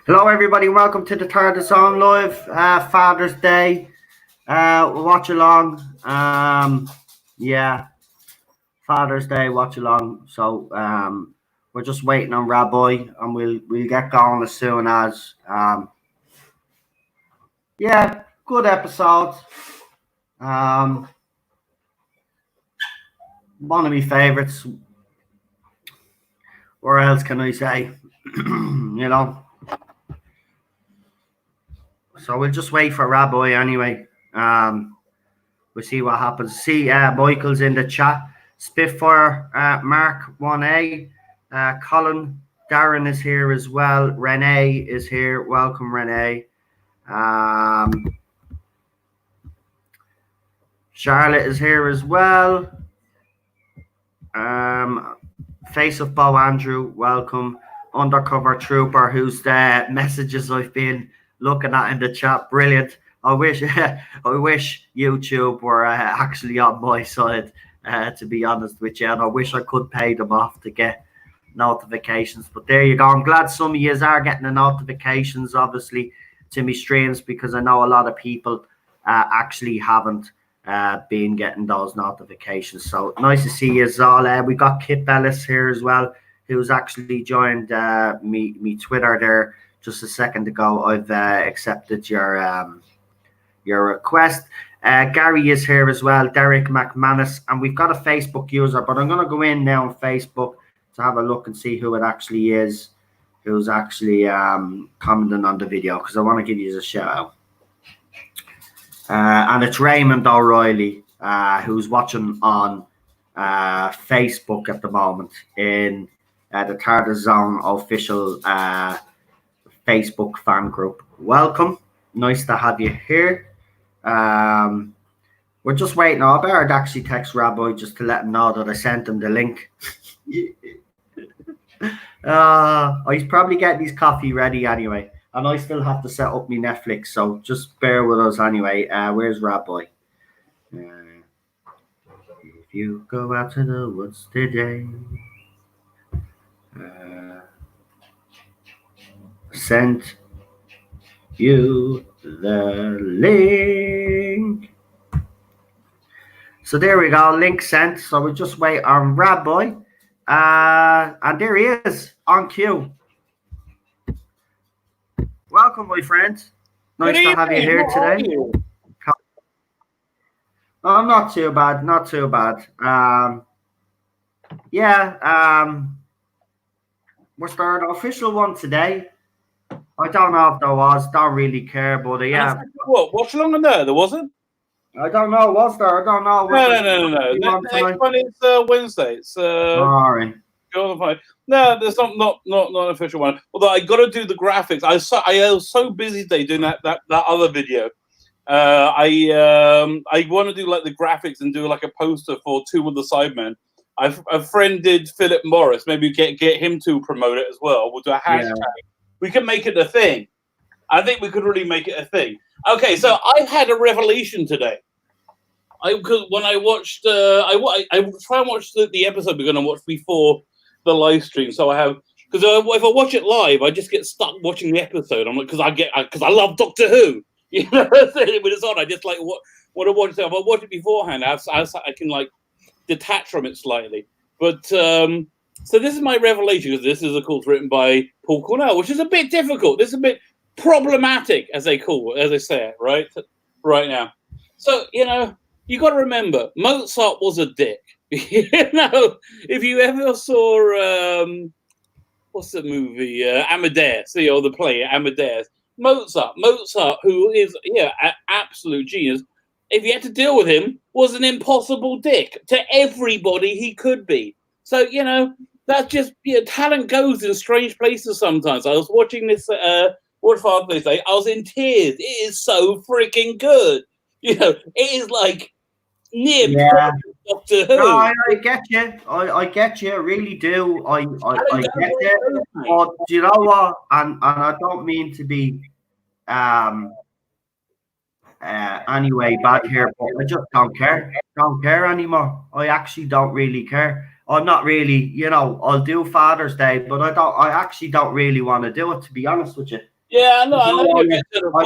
Hello, everybody. Welcome to the Third of Song Live Father's Day watch along. Yeah, Father's Day watch along. So we're just waiting on Rabbi, and we'll get going as soon as. Yeah, good episode. Um, One of my favorites. What else can I say? you know. So we'll just wait for Rabbi anyway. We'll see what happens. See, Michael's in the chat. Spitfire, Mark 1A. Colin, Darren is here as well. Renee is here. Welcome, Renee. Charlotte is here as well. Face of Bo Andrew, welcome. Undercover Trooper, whose the messages I've been looking at in the chat. Brilliant. I wish YouTube were actually on my side, to be honest with you, and I wish I could pay them off to get notifications. But there you go. I'm glad some of you are getting the notifications, obviously, to me streams, because I know a lot of people actually haven't been getting those notifications. So nice to see you all. We got Kip Ellis here as well, who's actually joined me Twitter there just a second ago. I've accepted your request. Gary is here as well, Derek McManus, and we've got a Facebook user, but I'm going to go in now on Facebook to have a look and see who it actually is, who's actually commenting on the video, because I want to give you a shout out. And it's Raymond O'Reilly, who's watching on Facebook at the moment in the Tartar Zone official Facebook fan group. Welcome. Nice to have you here. We're just waiting. I better actually text Rabbi just to let him know that I sent him the link. He's probably getting his coffee ready anyway. And I still have to set up my Netflix, so just bear with us anyway. Where's Rabbi? If you go out to the woods today, send you the link. So there we go, link sent. So we just wait on Rabbi. And there he is, on cue. Welcome, my friend. Nice to have you here today. Oh, not too bad, not too bad. Was there an official one today? I don't know if there was. Don't really care, but yeah. What? Watchalong and there wasn't? I don't know. Was there? I don't know. No. The next one is Wednesday. It's all right. No, there's not an official one. Although I got to do the graphics. I was so busy today doing that other video. I want to do like the graphics and do like a poster for two of the Sidemen. A friend did Philip Morris. Maybe get him to promote it as well. We'll do a hashtag. Yeah. We can make it a thing. I think we could really make it a thing. Okay, so I've had a revelation today. When I watched, I try and watch the episode we're going to watch before the live stream. So I have, because if I watch it live, I just get stuck watching the episode. I'm like, because I love Doctor Who. You know, when it's on, I just like want to watch it. If I watch it beforehand, I can like detach from it slightly. But so this is my revelation, because this is of course written by Paul Cornell, which is a bit difficult. This is a bit problematic, as they say it, right now. So you got to remember, Mozart was a dick. If you ever saw what's the movie Amadeus, the play Amadeus. Mozart, who is an absolute genius. If you had to deal with him, was an impossible dick to everybody he could be. So that's just talent goes in strange places sometimes. I was watching this what Father's Day. I was in tears. It is so freaking good. It is like near Doctor Who. No, I get you. I get you. I really do. I get it. But do you know what? And I don't mean to be anyway bad here, but I just don't care. Don't care anymore. I actually don't really care. I'm not really, I'll do Father's Day, but I actually don't really want to do it, to be honest with you. Yeah, I know you mentioned it, but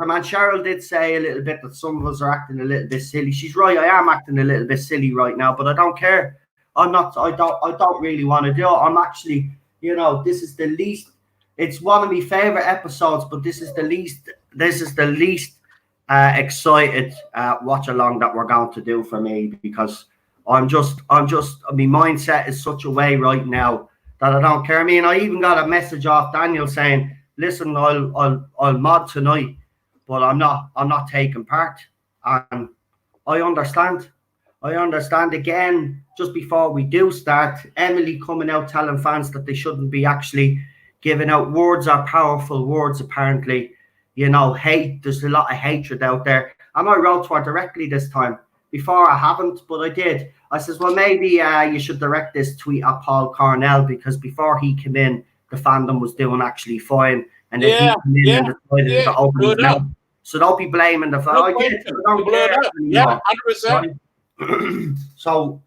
and Cheryl did say a little bit that some of us are acting a little bit silly. She's right. I am acting a little bit silly right now, but I don't care. I'm not. I don't really want to do it. I'm actually. This is the least. It's one of my favorite episodes, but this is the least. This is the least excited watch along that we're going to do for me, because my mindset is such a way right now that I don't care. I mean, I even got a message off Daniel saying, listen, I'll mod tonight, but I'm not taking part. And I understand. Again, just before we do start, Emily coming out telling fans that they shouldn't be actually giving out words are powerful words, apparently. Hate, there's a lot of hatred out there. And I wrote to her directly this time. Before I haven't, but I did. I says, well, maybe you should direct this tweet at Paul Cornell, because before he came in, the fandom was doing actually fine. And then he came in and decided to open his mouth. So don't be blaming the fans. Yeah, 100%. So,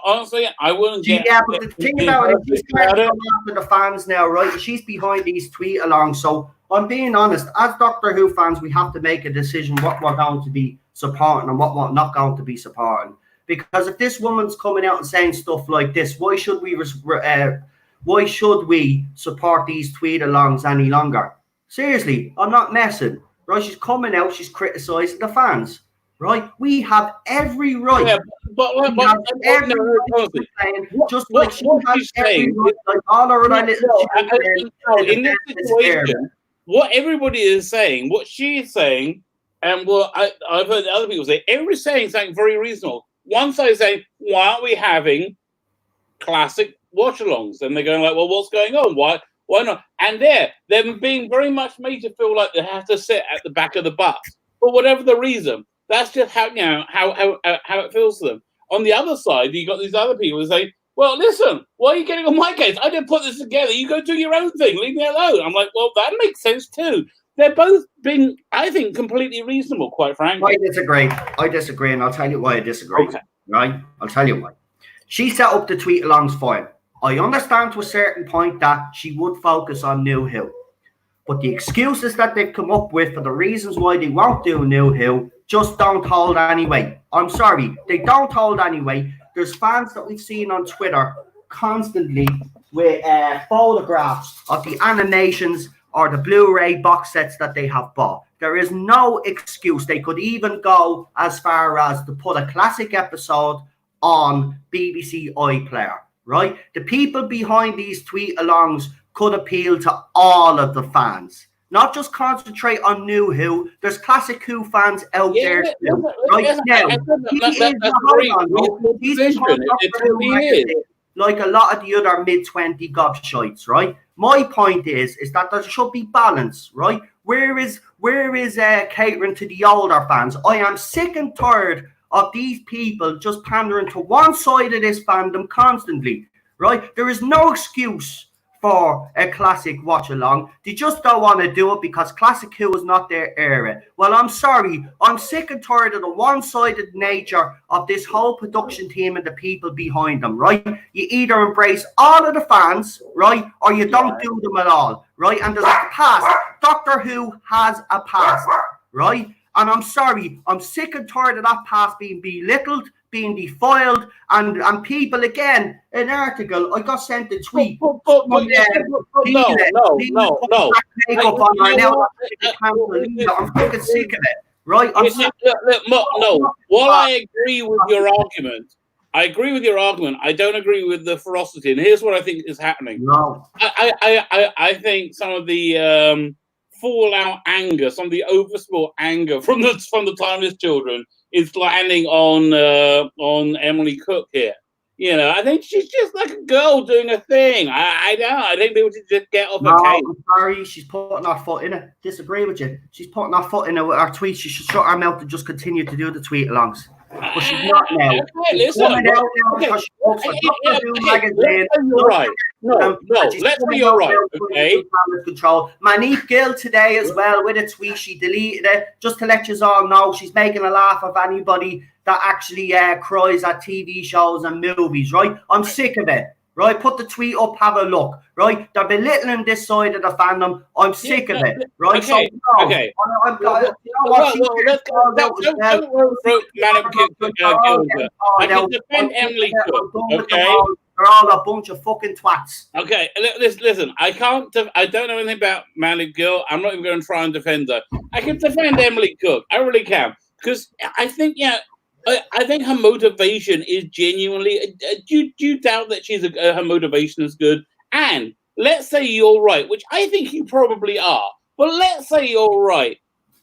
honestly, I wouldn't get. Yeah, but the thing about it, she's after the fans now, right? She's behind these tweet alongs. So I'm being honest, as Doctor Who fans, we have to make a decision what we're going to be supporting and what we're not going to be supporting. Because if this woman's coming out and saying stuff like this, why should we support these tweet alongs any longer? Seriously, I'm not messing. Right? She's coming out, she's criticising the fans. Right? We have every right. Yeah, but every right just like she has every right, like all our other little in this situation, what everybody is saying, what she's saying, and what I've heard other people say, everybody's saying something very reasonable. One side is saying, why aren't we having classic watch-alongs? And they're going like, well, what's going on? Why not? And they're being very much made to feel like they have to sit at the back of the bus for whatever the reason. That's just how it feels to them. On the other side, you got these other people who say, well, listen, why are you getting on my case? I didn't put this together. You go do your own thing. Leave me alone. I'm like, well, that makes sense too. They're both been, I think, completely reasonable, quite frankly. I disagree, and I'll tell you why I disagree. Okay. Right? I'll tell you why. She set up the tweet alongs fine. I understand to a certain point that she would focus on New Who. But the excuses that they've come up with for the reasons why they won't do New Who just don't hold any weight. I'm sorry, they don't hold any weight. There's fans that we've seen on Twitter constantly with photographs of the animations or the Blu-ray box sets that they have bought. There is no excuse. They could even go as far as to put a classic episode on BBC iPlayer, right? The people behind these tweet-alongs could appeal to all of the fans. Not just concentrate on New Who. There's classic Who fans out there too. Right now, like a lot of the other mid-20 gobshites, right? My point is that there should be balance, right? Where is catering to the older fans? I am sick and tired of these people just pandering to one side of this fandom constantly, right? There is no excuse for a classic watch along. They just don't want to do it because classic Who is not their era. Well, I'm sorry. I'm sick and tired of the one-sided nature of this whole production team and the people behind them, right? You either embrace all of the fans, right, or you don't do them at all, right? And there's a past. Doctor Who has a past, right? And I'm sorry. I'm sick and tired of that past being belittled, being defiled, and people, again, an article, I got sent a tweet. No. I'm fucking sick of it, right? While I agree with your argument, I don't agree with the ferocity, and here's what I think is happening. No. I think some of the fallout anger, some of the oversport anger from the Timeless Children is landing on Emily Cook here. You know, I think she's just like a girl doing a thing. I think people should just get off her case. I'm sorry, she's putting her foot in it. Disagree with you. She's putting her foot in it with her tweets. She should shut her mouth and just continue to do the tweet alongs. But she's not now. You're right. No, let's be all right. Okay. Control. Manif Gill today as well with a tweet. She deleted it just to let you all know she's making a laugh of anybody that actually cries at TV shows and movies, right? I'm sick of it, right? Put the tweet up, have a look, right? They're belittling this side of the fandom. I'm sick of it, right? Okay, so, okay. I've got, you know what? Let's go. Don't roll through Madam Gilbert. I can defend Emily Cook, okay? They're all a bunch of fucking twats. Okay, listen. I don't know anything about Malik Gill. I'm not even going to try and defend her. I can defend Emily Cook. I really can, because I think, I think her motivation is genuinely. Do you doubt that her motivation is good? And let's say you're right, which I think you probably are. But let's say you're right.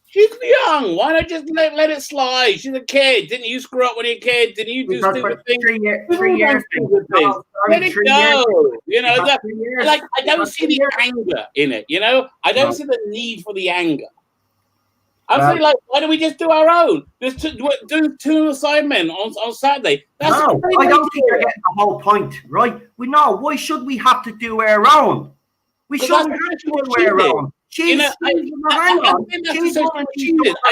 She's young. Why not just let it slide? She's a kid. Didn't you screw up when you were a kid? Didn't you do stupid things? 3 years. Let it go. You know, like, I don't see the anger in it. You know, I don't see the need for the anger. I'm saying, like, why don't we just do our own? Just do two assignment on Saturday. I don't think you're getting the whole point, right? Why should we have to do our own? We shouldn't have to do our own. I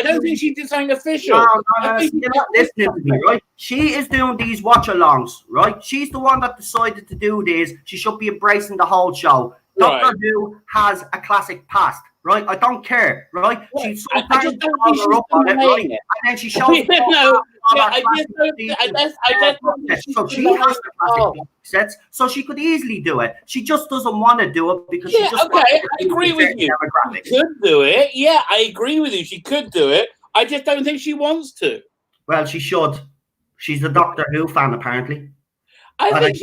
don't think she did something official. No, you're not listening to me, right? She is doing these watch-alongs, right? She's the one that decided to do this. She should be embracing the whole show. Doctor Who has a classic past, right? I don't care, right? She sometimes calls her up on it, right? And then she shows so she has the classic sets, so she could easily do it. She just doesn't want to do it because she just I agree with you. She could do it. Yeah, I agree with you. She could do it. I just don't think she wants to. Well, she should. She's a Doctor Who fan, apparently. I think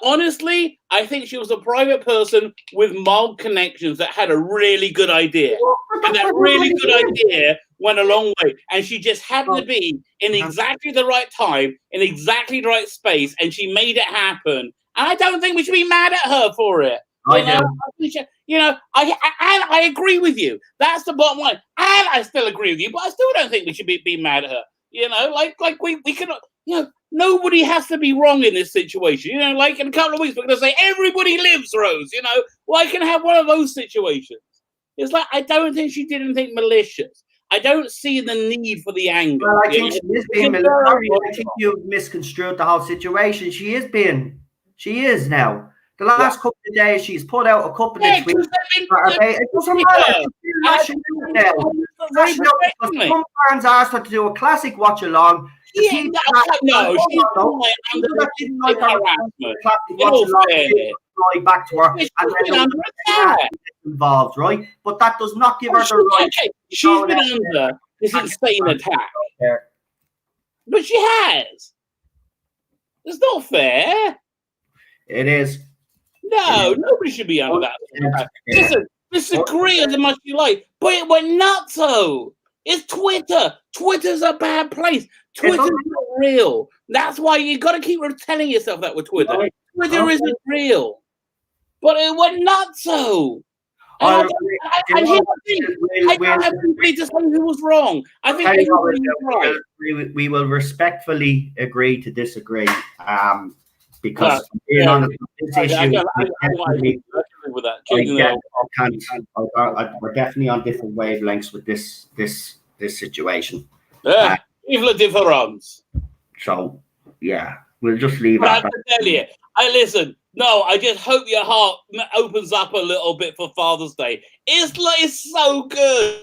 honestly, I think she was a private person with mild connections that had a really good idea. And that really good idea went a long way. And she just happened to be in exactly the right time, in exactly the right space, and she made it happen. And I don't think we should be mad at her for it. I agree with you. That's the bottom line. And I still agree with you, but I still don't think we should be mad at her. You know, like we cannot, nobody has to be wrong in this situation. You know, like in a couple of weeks, we're going to say everybody lives, Rose. You know, well, I can have one of those situations. It's like, I don't think she did anything malicious. I don't see the need for the anger. Well, I think she is being malicious. I think you've misconstrued the whole situation. She is now. The last couple of days, she's put out a couple of tweets. It doesn't matter. Some fans asked her to do a classic watch along. Involved, right? But that does not give her the right. She's been under this insane attack, but she has. It's not fair. It is. No, nobody should be under that. Listen, disagree as much as you like, but it went nuts. It's Twitter. Twitter's a bad place. Twitter's not real. That's why you got to keep telling yourself that with Twitter. Twitter isn't real. But it went nuts. I don't have anybody to say who was wrong. I think everybody was right. We will respectfully agree to disagree. Because being honest, this issue, we're definitely on different wavelengths with this situation. Vive la difference. So yeah, we'll just leave it. I have to tell you, listen. No, I just hope your heart opens up a little bit for Father's Day. It's so good.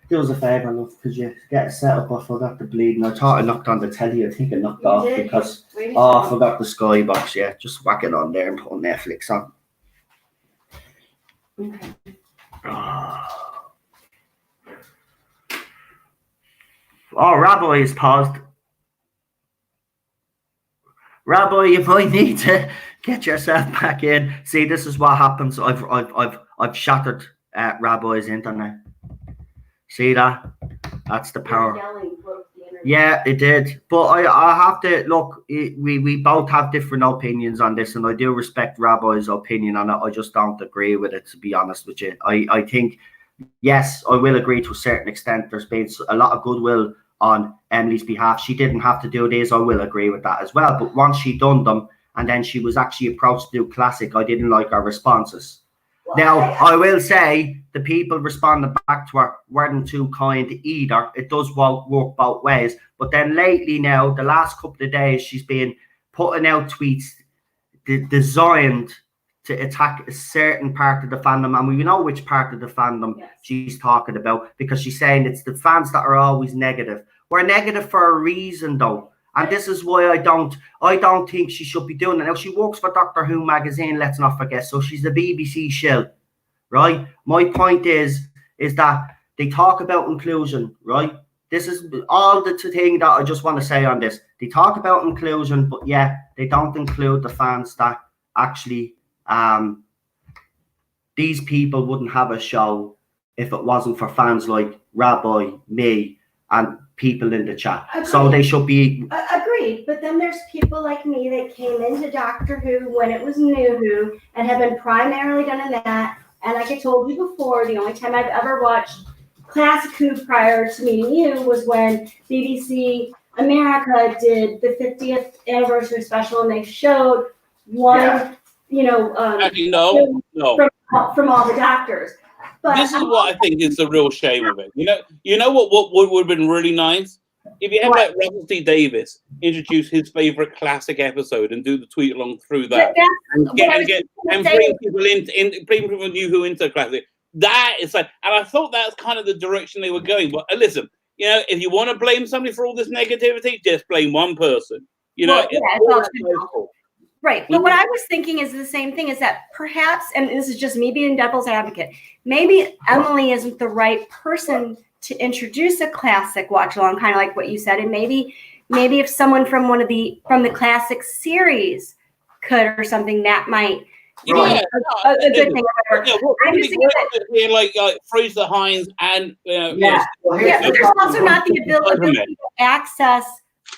Do us a favour, love, could you get it set up? I forgot the bleeding. I thought I knocked on the telly. I think I knocked off because I forgot the Skybox. Yeah, just whack it on there and put Netflix on. Okay. Oh, Rabbi is paused. Rabbi, if I need to get yourself back in, see, this is what happens. I've shattered Rabbi's internet. See that? That's the power. Yeah, it did. But I have to look. We both have different opinions on this, and I do respect Rabbi's opinion on it. I just don't agree with it, to be honest with you. I think, yes, I will agree to a certain extent. There's been a lot of goodwill on Emily's behalf. She didn't have to do this. I will agree with that as well. But once she done them, and then she was actually approached to do classic, I didn't like her responses. Now, I will say the people responding back to her weren't too kind either. It does work both ways. But then lately now, the last couple of days, she's been putting out tweets designed to attack a certain part of the fandom. And we know which part of the fandom she's talking about, because she's saying it's the fans that are always negative. We're negative for a reason, though. And this is why I don't think she should be doing it. Now, she works for Doctor Who magazine, let's not forget. So she's the BBC shill, right? My point is that they talk about inclusion, right? This is all the thing that I just want to say on this. They talk about inclusion, but yeah, they don't include the fans that actually, these people wouldn't have a show if it wasn't for fans like Rabbi, me, and people in the chat. Agreed. So they should be agreed. But then there's people like me that came into Doctor Who when it was New Who and have been primarily done in that. And like I told you before, the only time I've ever watched Classic Who prior to meeting you was when BBC America did the 50th anniversary special, and they showed one, from all the Doctors. But this is what I think is the real shame of it. You know what would have been really nice? If you had like Russell T Davis introduce his favorite classic episode and do the tweet along through that, and bring people New Who into classic. That is like, and I thought that's kind of the direction they were going. But listen, if you want to blame somebody for all this negativity, just blame one person. Right. But what I was thinking is the same thing, is that perhaps, and this is just me being devil's advocate, maybe Emily isn't the right person to introduce a classic watch along, kind of like what you said. And maybe if someone from the classic series could, or something, that might be a good thing. I'm just thinking that, like Fraser Hines and but there's also not the ability to access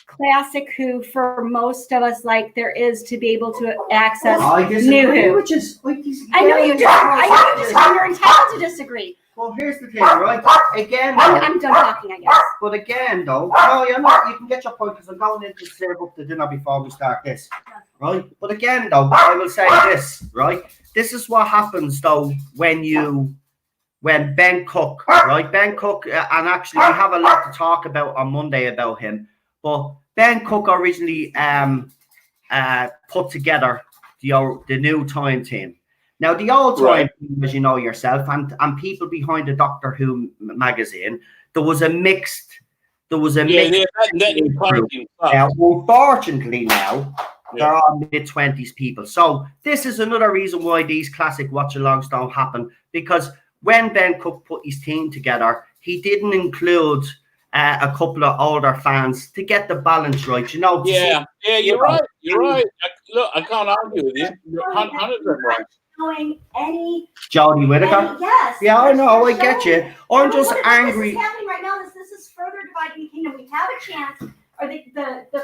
Classic Who for most of us, like there is to be able to access New Who. I know you do. I know you disagree. You're entitled to disagree. Well, here's the thing, right? Again, I'm done talking, I guess. But again, though, no, you're not. You can get your point, because I'm going in to serve up the dinner before we start this, right? But again, though, I will say this, right? This is what happens, though, when Ben Cook, right? Ben Cook, and actually we have a lot to talk about on Monday about him, but Ben Cook originally put together the new time team. Now, the old time team, as you know yourself, and people behind the Doctor Who magazine, there was a mixed. Unfortunately, now they're all mid-20s people. So this is another reason why these classic watch-alongs don't happen, because when Ben Cook put his team together, he didn't include a couple of older fans to get the balance right. You're right. You're right. Look, I can't argue with you. You're 100% right. Showing any Jodie Whittaker. Yes. Yeah, I know. I get you. I'm just angry. This is happening right now. This is further dividing the kingdom. We have a chance, or the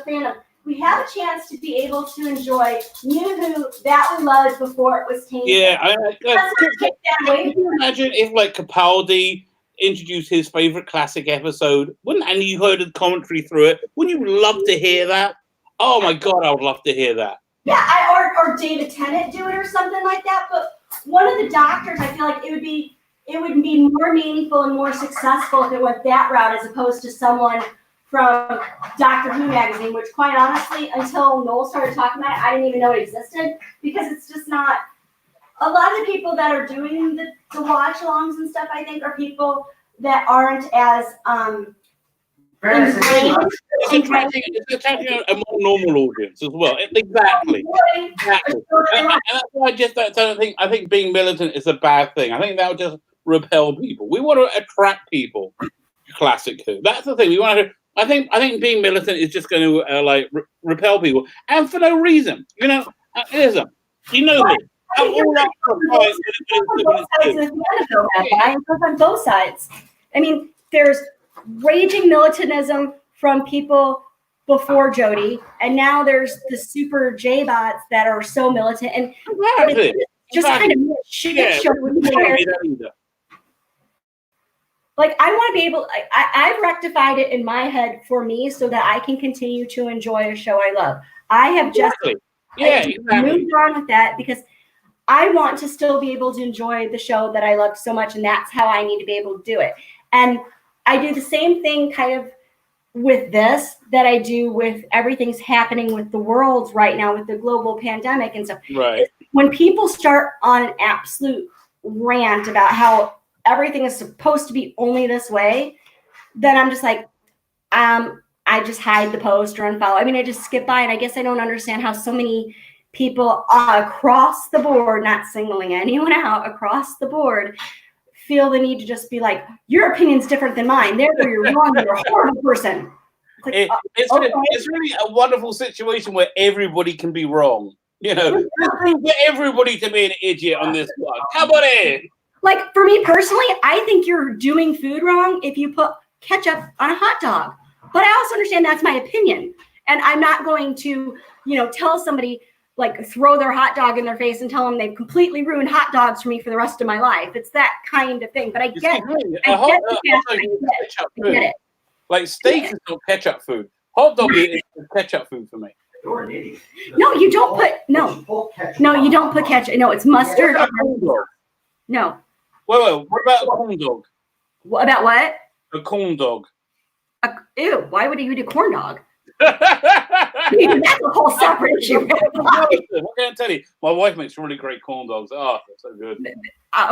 fandom. We have a chance to be able to enjoy New Who that we loved before it was tainted. Yeah, can you imagine if like Capaldi introduced his favorite classic episode? And you heard the commentary through it? Wouldn't you love to hear that? Oh my God, I would love to hear that. Yeah, or David Tennant do it or something like that. But one of the Doctors, I feel like it would be more meaningful and more successful if it went that route, as opposed to someone from Doctor Who magazine, which quite honestly, until Noel started talking about it, I didn't even know it existed, because it's just not. A lot of the people that are doing the watch-alongs and stuff, I think, are people that aren't as It's attracting a more normal audience as well. Exactly. And that's why I think being militant is a bad thing. I think that would just repel people. We want to attract people to Classic Who. That's the thing. We want to. I think being militant is just going to repel people, and for no reason. Listen. You know me. On both sides. I mean, there's raging militantism from people before Jodie, and now there's the super J-bots that are so militant, and just kind of shit show. Like, I want to be able. I've rectified it in my head for me, so that I can continue to enjoy a show I love. I have just moved on with that, because I want to still be able to enjoy the show that I loved so much, and that's how I need to be able to do it. And I do the same thing kind of with this that I do with everything's happening with the world right now with the global pandemic and stuff. Right. When people start on an absolute rant about how everything is supposed to be only this way, then I'm just like, I just hide the post or unfollow. I mean, I just skip by, and I guess I don't understand how so many people across the board, not singling anyone out, across the board, feel the need to just be like, your opinion's different than mine, therefore you're wrong, you're a horrible person. It's, like, it's really a wonderful situation where everybody can be wrong. You know, get everybody to be an idiot on this one. Come on in. Like, for me personally, I think you're doing food wrong if you put ketchup on a hot dog. But I also understand that's my opinion. And I'm not going to, tell somebody, like, throw their hot dog in their face and tell them they've completely ruined hot dogs for me for the rest of my life. It's that kind of thing. But I get it. Like, steak is not ketchup food. Hot dog is ketchup food for me. No, you don't put you don't put ketchup. No, it's mustard. No. Wait. What about a corn dog? What about what? A corn dog. Ew, why would you do corn dog? That's a whole separate issue. What can I tell you? My wife makes really great corn dogs. Oh, they're so good.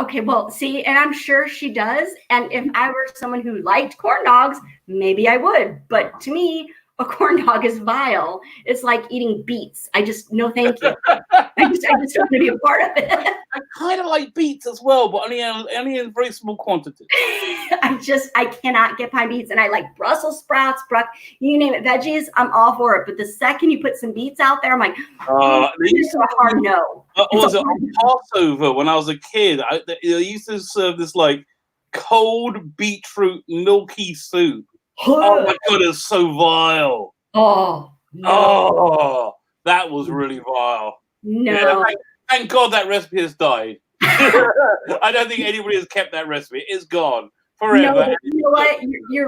Okay, well, see, and I'm sure she does. And if I were someone who liked corn dogs, maybe I would. But to me, a corn dog is vile. It's like eating beets. No, thank you. I just don't want to be a part of it. I kind of like beets as well, but only in very small quantities. I cannot get behind beets, and I like Brussels sprouts, you name it, veggies. I'm all for it. But the second you put some beets out there, I'm like, this is a hard no. On Passover when I was a kid, they used to serve this like cold beetroot milky soup. Oh my god, it's so vile. Oh, no. Oh, that was really vile. No. Yeah, thank God that recipe has died. I don't think anybody has kept that recipe. It's gone forever. No, you know what?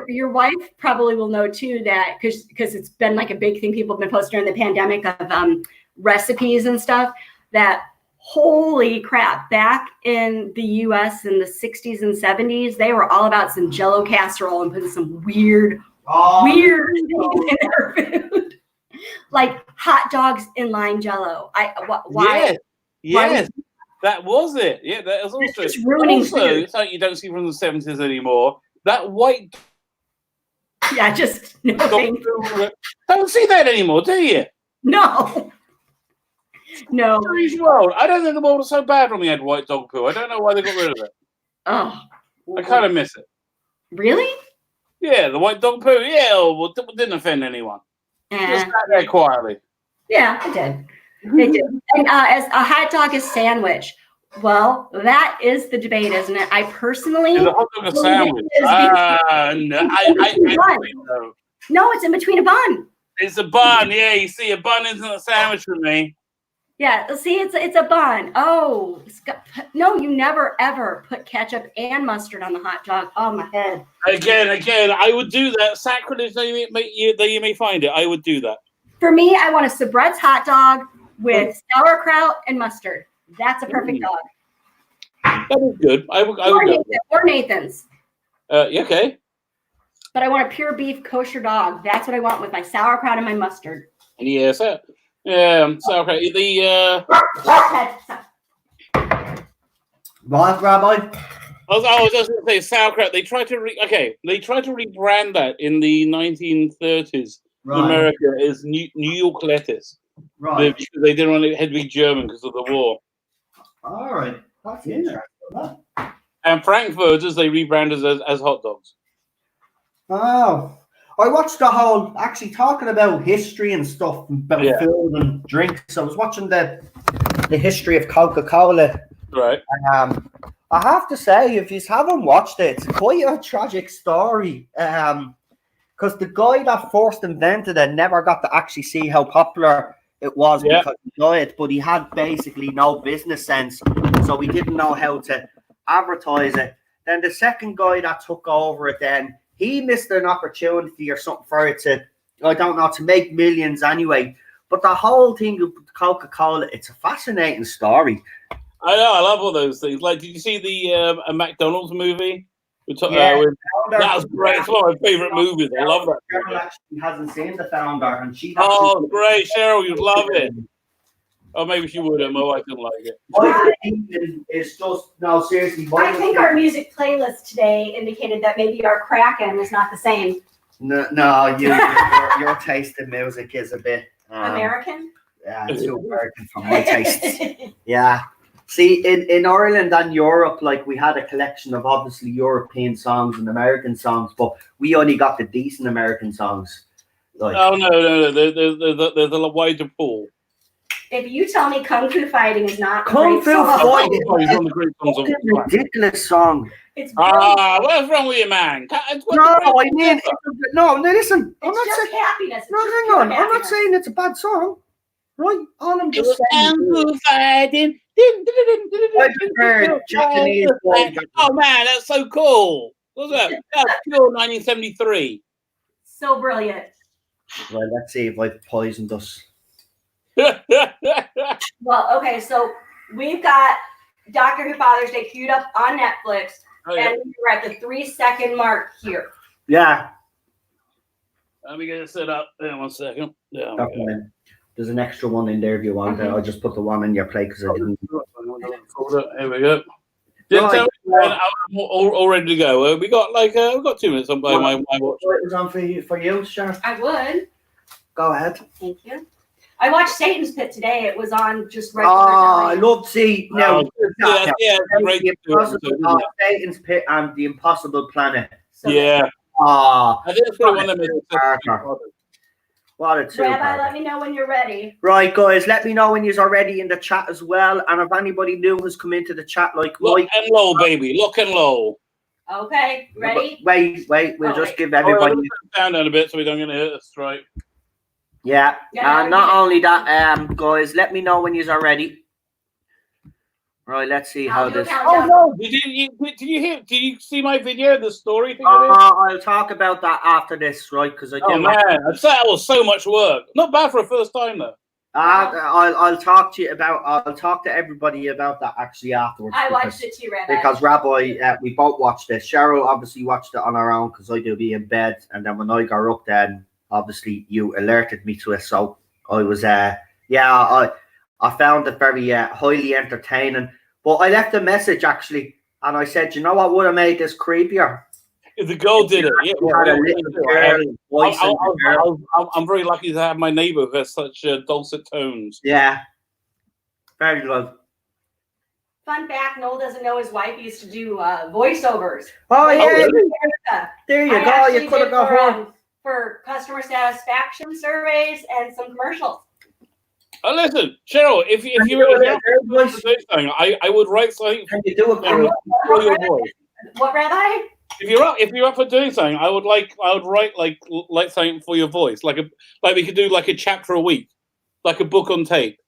Your wife probably will know too that because it's been like a big thing people have been posting during the pandemic of recipes and stuff that. Holy crap, back in the US in the 60s and 70s, they were all about some Jell-O casserole and putting some weird things in their food. Like hot dogs in lime Jell-O. Why? Yes. That was it. Yeah, that was also. It's ruining also, food. it's like you don't see from the 70s anymore. That white. Yeah, just no thank you. Don't see that anymore, do you? No. No. World. I don't think the world was so bad when we had white dog poo. I don't know why they got rid of it. Oh. I kind of miss it. Really? Yeah, the white dog poo. Yeah, well, didn't offend anyone. Just sat there quietly. Yeah, it did. It did. And as a hot dog is sandwich. Well, that is the debate, isn't it? I personally. Is a hot dog a sandwich? No. No, it's in between a bun. It's a bun. Yeah, you see, a bun isn't a sandwich for me. Yeah, see, it's a bun. Oh, no, you never ever put ketchup and mustard on the hot dog. Oh, my head. Again, I would do that. Sacrilege that you may find it. I would do that. For me, I want a Sabret's hot dog with sauerkraut and mustard. That's a perfect dog. That is good. I would or Nathan's. Okay. But I want a pure beef kosher dog. That's what I want with my sauerkraut and my mustard. Yes, sauerkraut. What, Rabbi? I was just going to say sauerkraut. They tried to rebrand that in the 1930s in America as New York lettuce. Right. Because they didn't want it to be German because of the war. All right. That's interesting. And Frankfurters they rebranded as hot dogs. Oh, I watched the whole, actually talking about history and stuff, about food and drinks. I was watching the history of Coca-Cola. Right. I have to say, if you haven't watched it, it's quite a tragic story. Because the guy that first invented it never got to actually see how popular it was because he died, but he had basically no business sense, so he didn't know how to advertise it. Then the second guy that took over it, then he missed an opportunity or something for it to, I don't know, to make millions anyway. But the whole thing of Coca-Cola, it's a fascinating story. I know, I love all those things. Like, did you see the a McDonald's movie? Yeah, That was great. It's one of my favorite movies. I love that. Cheryl actually hasn't seen the Founder, and she. Oh, great, Cheryl, you'd love it. Oh, maybe she wouldn't. My wife didn't like it. My opinion is just no, seriously. I think our music playlist today indicated that maybe our Kraken is not the same. No, your taste in music is a bit American. Yeah, too American for my tastes. Yeah. See, in Ireland and Europe, like we had a collection of obviously European songs and American songs, but we only got the decent American songs. Like, oh no, there's a wider pool. If you tell me Kung Fu Fighting is not Kung Fu Fighting is one of the great songs of a ridiculous song. It's what's wrong with you, man? No, listen. I'm not saying happiness. No, hang on. I'm not saying it's a bad song. Right? All I'm just saying. Kung Fu Fighting. I prefer Japanese boy. Oh man, that's so cool. What's that? That's pure 1973. So brilliant. Well, let's see if I've poisoned us. Well, okay, so we've got Doctor Who Father's Day queued up on Netflix, and we're at the 3-second mark here. Yeah. Let me get it set up. Hang on 1 second. Yeah. Okay. There's an extra one in there if you want. I'll just put the one in your plate because I didn't. Here we go. I'm all ready to go. We got 2 minutes on my watch. It was on for you, Sharon. I would. Go ahead. Thank you. I watched Satan's Pit today. It was on just regular. I love to see great. Satan's Pit and The Impossible Planet. So yeah. I think it's one of them. What a two. Rabbi, let me know when you're ready. Right, guys, let me know when you're ready in the chat as well. And if anybody new has come into the chat, like lock Mike. And low, baby. Lock and low. Okay, ready? Wait. We'll just give everybody down a bit so we don't get hit us right. Yeah. And not only that, guys, let me know when you're ready. Right, let's see how this. Oh no! Did you see my video? The story thing. I'll talk about that after this, right? Because I did. Oh man, that was so much work. Not bad for a first time though. I'll talk to you about. I'll talk to everybody about that actually afterwards. I watched it too, Rabbi. Because Rabbi, we both watched it. Cheryl obviously watched it on her own because I do be in bed, and then when I got up, then obviously you alerted me to it. So I was I found it very highly entertaining. But I left a message actually, and I said, you know what would have made this creepier? If the girl did it. I'm very lucky to have my neighbor who has such dulcet tones. Yeah. Very good. Fun fact, Noel doesn't know his wife used to do voiceovers. Oh, yeah. There you go. You could have got her. For customer satisfaction surveys and some commercials. Listen, Cheryl, if you were doing something, I would write something for your voice. What, Rabbi? If you're up for doing something, I would write like something for your voice, like we could do like a chapter a week, like a book on tape.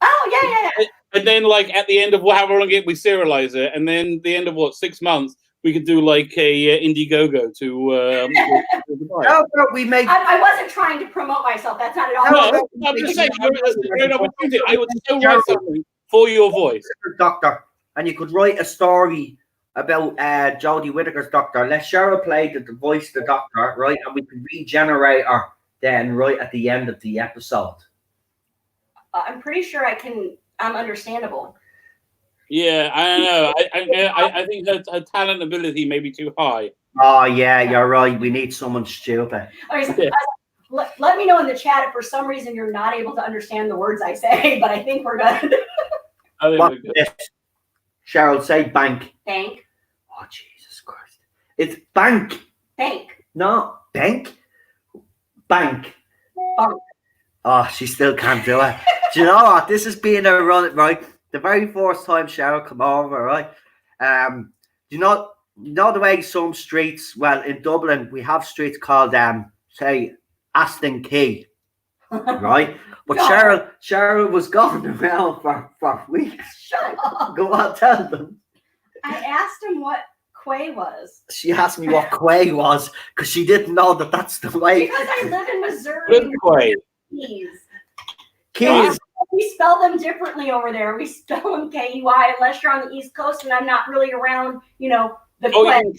Oh yeah. And then at the end of however long we serialize it, and then the end of 6 months. We could do like a Indiegogo to. We make. I wasn't trying to promote myself. That's not at all. No, I'm just saying. I would still write something for your voice, Doctor, and you could write a story about Jodie Whittaker's Doctor. Let Cheryl play the voice of the Doctor, right, and we can regenerate her then right at the end of the episode. I'm pretty sure I can. I'm understandable. Yeah, I don't know. I think her talent ability may be too high. Oh yeah, you're right. We need someone stupid. Okay, let me know in the chat if for some reason you're not able to understand the words I say, but I think we're good. Cheryl, say bank. Bank. Oh Jesus Christ! It's bank. Bank. No, bank. Bank. Bank. Oh, she still can't do it. Do you know what? This is being a run, right? The very first time Cheryl come over, right? You know the way some streets, well, in Dublin, we have streets called, say, Aston Key, right? But Cheryl was going around for weeks. Shut up. Go on, tell them. I asked him what Quay was. She asked me what Quay was because she didn't know that's the way. Because I live in Missouri. What is Quay? Keys. Keys. We spell them differently over there. We spell them K-E-Y unless you're on the East Coast and I'm not really around, the Queen.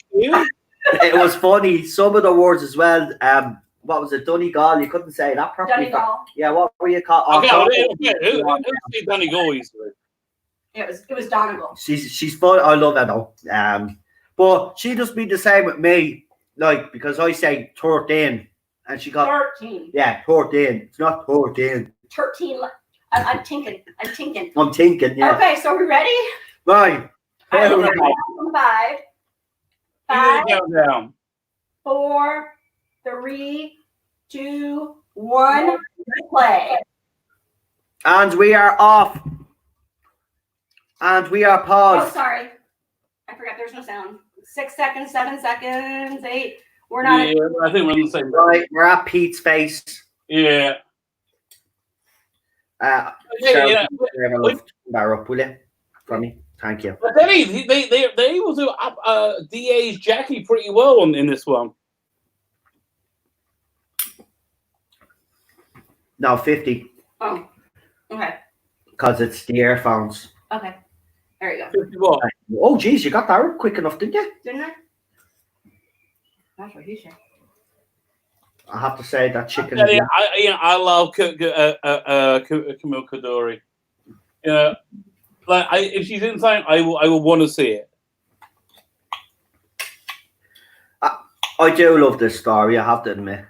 It was funny. Some of the words as well. What was it? Donegal. You couldn't say that properly. Donegal. Yeah, what were you called? Who say Donegal easily? It was Donegal. She's fun. I love her though. But she just be the same with me, like because I say 13, and she got 13. Yeah, 13. It's not 14. 13. I'm thinking. I'm thinking. Yeah. Okay, so are we ready? Right. I think we're on 5. 5, Down. 4, 3, 2, 1. Play. And we are off. And we are Oh, paused. sorry. I forgot there's no sound. 6 seconds, 7 seconds, 8. We're not. Yeah, I think we're on the same. Right, we're at Pete's face. Yeah. Cheryl, up, will you? For me. Thank you. But they're able to up DA's Jackie pretty well in this one. No, 50. Oh, okay. Because it's the earphones. Okay. There you go. 50 what? Oh, geez, you got that up quick enough, didn't you? Didn't I? That's what he said. I have to say that chicken. I love Camille Kadori. If she's in something, I will want to see it. I do love this story. I have to admit.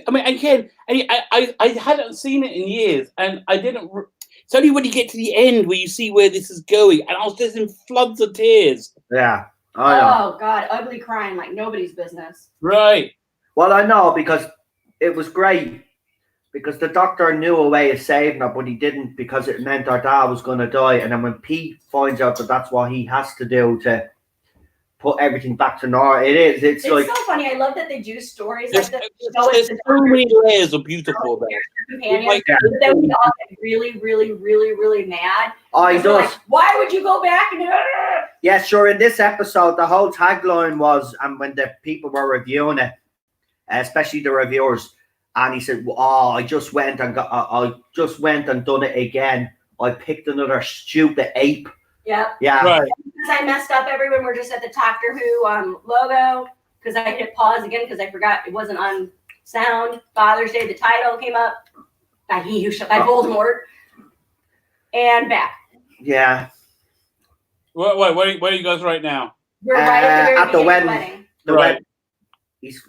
I mean, again, I hadn't seen it in years, and I didn't. It's only when you get to the end where you see where this is going, and I was just in floods of tears. Yeah. Oh God, ugly crying like nobody's business. Right. Well, I know because it was great because the doctor knew a way of saving her, but he didn't because it meant her dad was going to die. And then when Pete finds out that that's what he has to do to put everything back to normal, it's like so funny. I love that they do stories There's like this. so many layers of beautiful there. Companions, but then we all get really, really, really, really mad. I does. Like, why would you go back and? Yeah, sure. In this episode, the whole tagline was, and when the people were reviewing it, especially the reviewers, and he said, "Oh, I just went and done it again. I picked another stupid ape." Yeah. Yeah. Right. Because I messed up everyone. We're just at the Doctor Who logo because I hit pause again because I forgot it wasn't on sound. Father's Day, the title came up. By he who shall by Voldemort. And back. Yeah. Wait, where are you guys right now? We're right at the very at the beginning wedding. of the wedding. Right. He's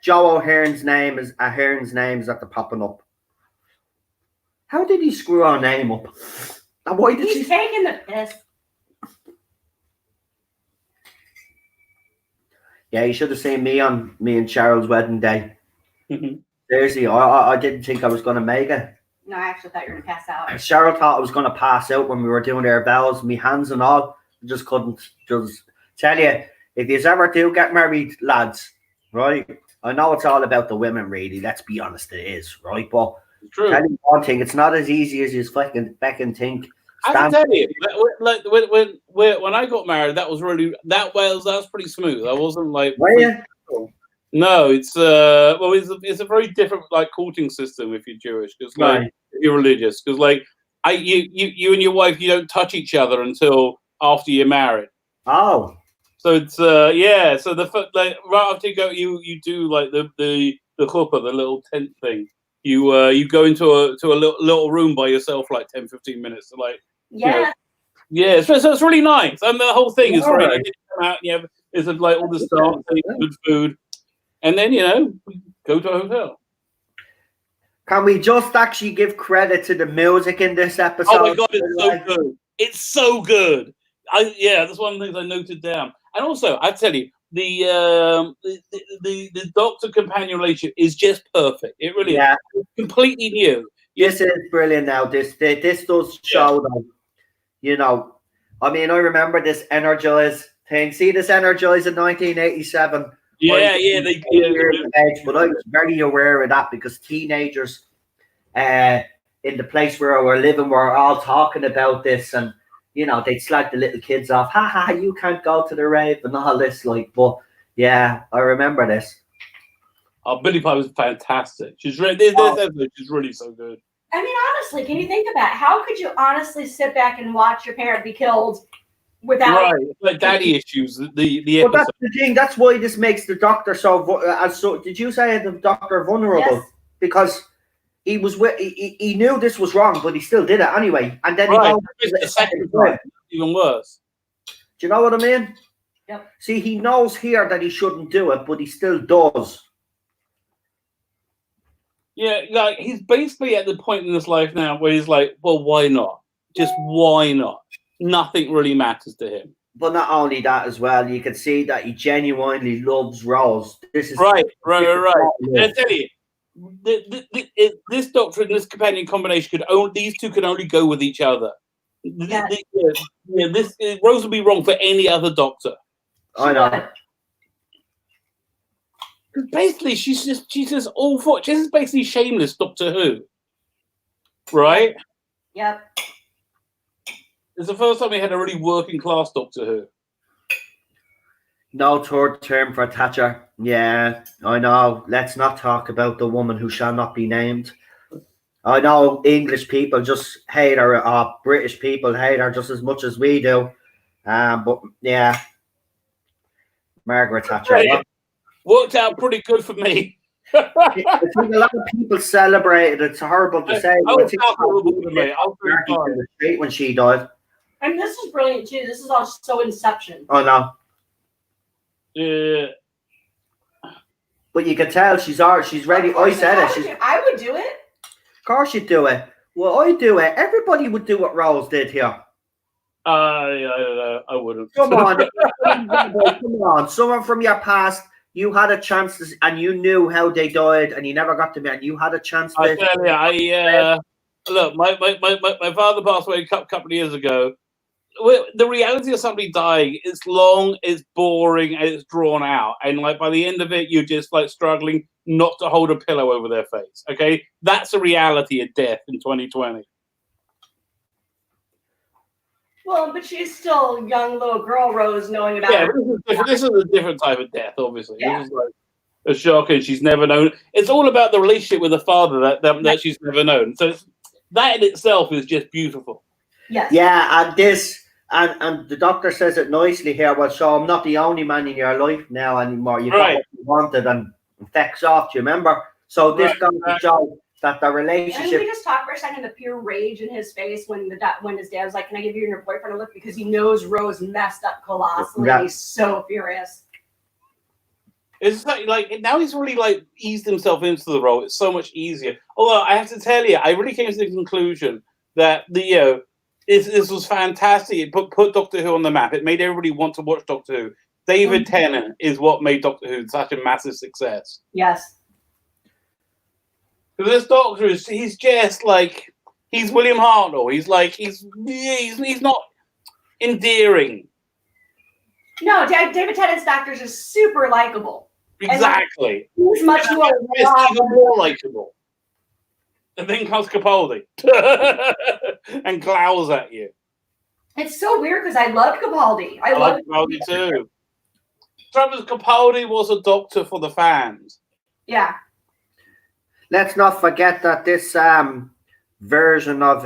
Joe Ahern's name is at the popping up. How did he screw our name up? And why did He's taking the piss. Yeah, you should have seen me on me and Cheryl's wedding day. Seriously, I didn't think I was going to make it. No, I actually thought you were going to pass out. Cheryl thought I was going to pass out when we were doing our bells, me hands and all. I just couldn't. Just tell you, if you ever do get married, lads, right? I know it's all about the women, really. Let's be honest, it is, right? But True. tell you one thing, it's not as easy as you fucking think. I can tell you, like when I got married, that was pretty smooth. I wasn't like. Were you? No, it's it's a very different like courting system if you're Jewish, because like if you're religious, because like you and your wife, you don't touch each other until after you're married. Oh. So it's so right after you go, you do like the chuppah, the little tent thing. You go into a little room by yourself like 10-15 minutes to like so it's really nice, and the whole thing is very nice. You come out and there's like all this dancing, good food, and then we go to a hotel. Can we just actually give credit to the music in this episode? Oh my god, it's so good! It's so good. That's one of the things I noted down. And also, I tell you, the doctor companion relationship is just perfect. It really is. It's completely new. This is brilliant. Now this does show that, I mean, I remember this Energize thing. See this Energize in 1987. But I was very aware of that because teenagers, in the place where we're living, were all talking about this, and they'd slag the little kids off. Ha ha! You can't go to the rave and all this. But yeah, I remember this. Oh, Billie Pie was fantastic. She's really, she's really so good. I mean, honestly, can you think about it? How could you honestly sit back and watch your parent be killed without? Right, like daddy issues. The Well, that's episode. the thing. That's why this makes the Doctor so. Did you say the Doctor vulnerable? Yes. Because he was he knew this was wrong, but he still did it anyway. And then Right, he goes the second time, even worse. Do you know what I mean? Yep. See, he knows here that he shouldn't do it, but he still does. Yeah, like he's basically at the point in his life now where he's like, well, why not? Just why not? Nothing really matters to him. But not only that as well, you can see that he genuinely loves Rose. This is right. I tell you, this Doctor and this companion combination these two could only go with each other. Yes. Rose would be wrong for any other Doctor. I know. Basically, she's just all for. This is basically shameless Doctor Who, right? Yep. It's the first time we had a really working class Doctor Who. No third term for Thatcher. Yeah, I know. Let's not talk about the woman who shall not be named. I know English people just hate her. British people hate her just as much as we do. But yeah, Margaret Thatcher. Right. Worked out pretty good for me. I think a lot of people celebrated. It's horrible to say. When she died. And this is brilliant too. This is all so Inception. Oh no. Yeah. But you can tell she's ready. I said it. I would do it. Of course you'd do it. Well, I'd do it. Everybody would do what Rose did here. I wouldn't. Come on. Come on. Someone from your past, you had a chance to, and you knew how they died, and you never got to meet, and you had a chance to. I tell you, look, my father passed away a couple of years ago. The reality of somebody dying is long, it's boring, and it's drawn out. And like by the end of it, you're just like struggling not to hold a pillow over their face. Okay, that's the reality of death in 2020. Well, but she's still a young little girl, Rose, knowing about. Yeah, this is a different type of death. Obviously, yeah. This is like a shock, and she's never known. It's all about the relationship with the father that she's never known. So that in itself is just beautiful. Yes. Yeah, and this. And the Doctor says it nicely here. Well, so I'm not the only man in your life now anymore. You got what you wanted, and effects off. Do you remember? So this goes to show that the relationship. And we just talk for a second. The pure rage in his face when his dad was like, "Can I give you and your boyfriend a look?" Because he knows Rose messed up colossally. Yeah. He's so furious. It's like now he's really like eased himself into the role. It's so much easier. Although I have to tell you, I really came to the conclusion that this was fantastic. It put Doctor Who on the map. It made everybody want to watch Doctor Who. David Tennant is what made Doctor Who such a massive success. Yes. Because this Doctor he's just like he's William Hartnell. He's like he's not endearing. No, David Tennant's Doctor is super likable. Exactly. He's much more even more likable. And then comes Capaldi and glowers at you. It's so weird because I love Capaldi. I love Capaldi too. Travis Capaldi was a Doctor for the fans. Yeah. Let's not forget that this version of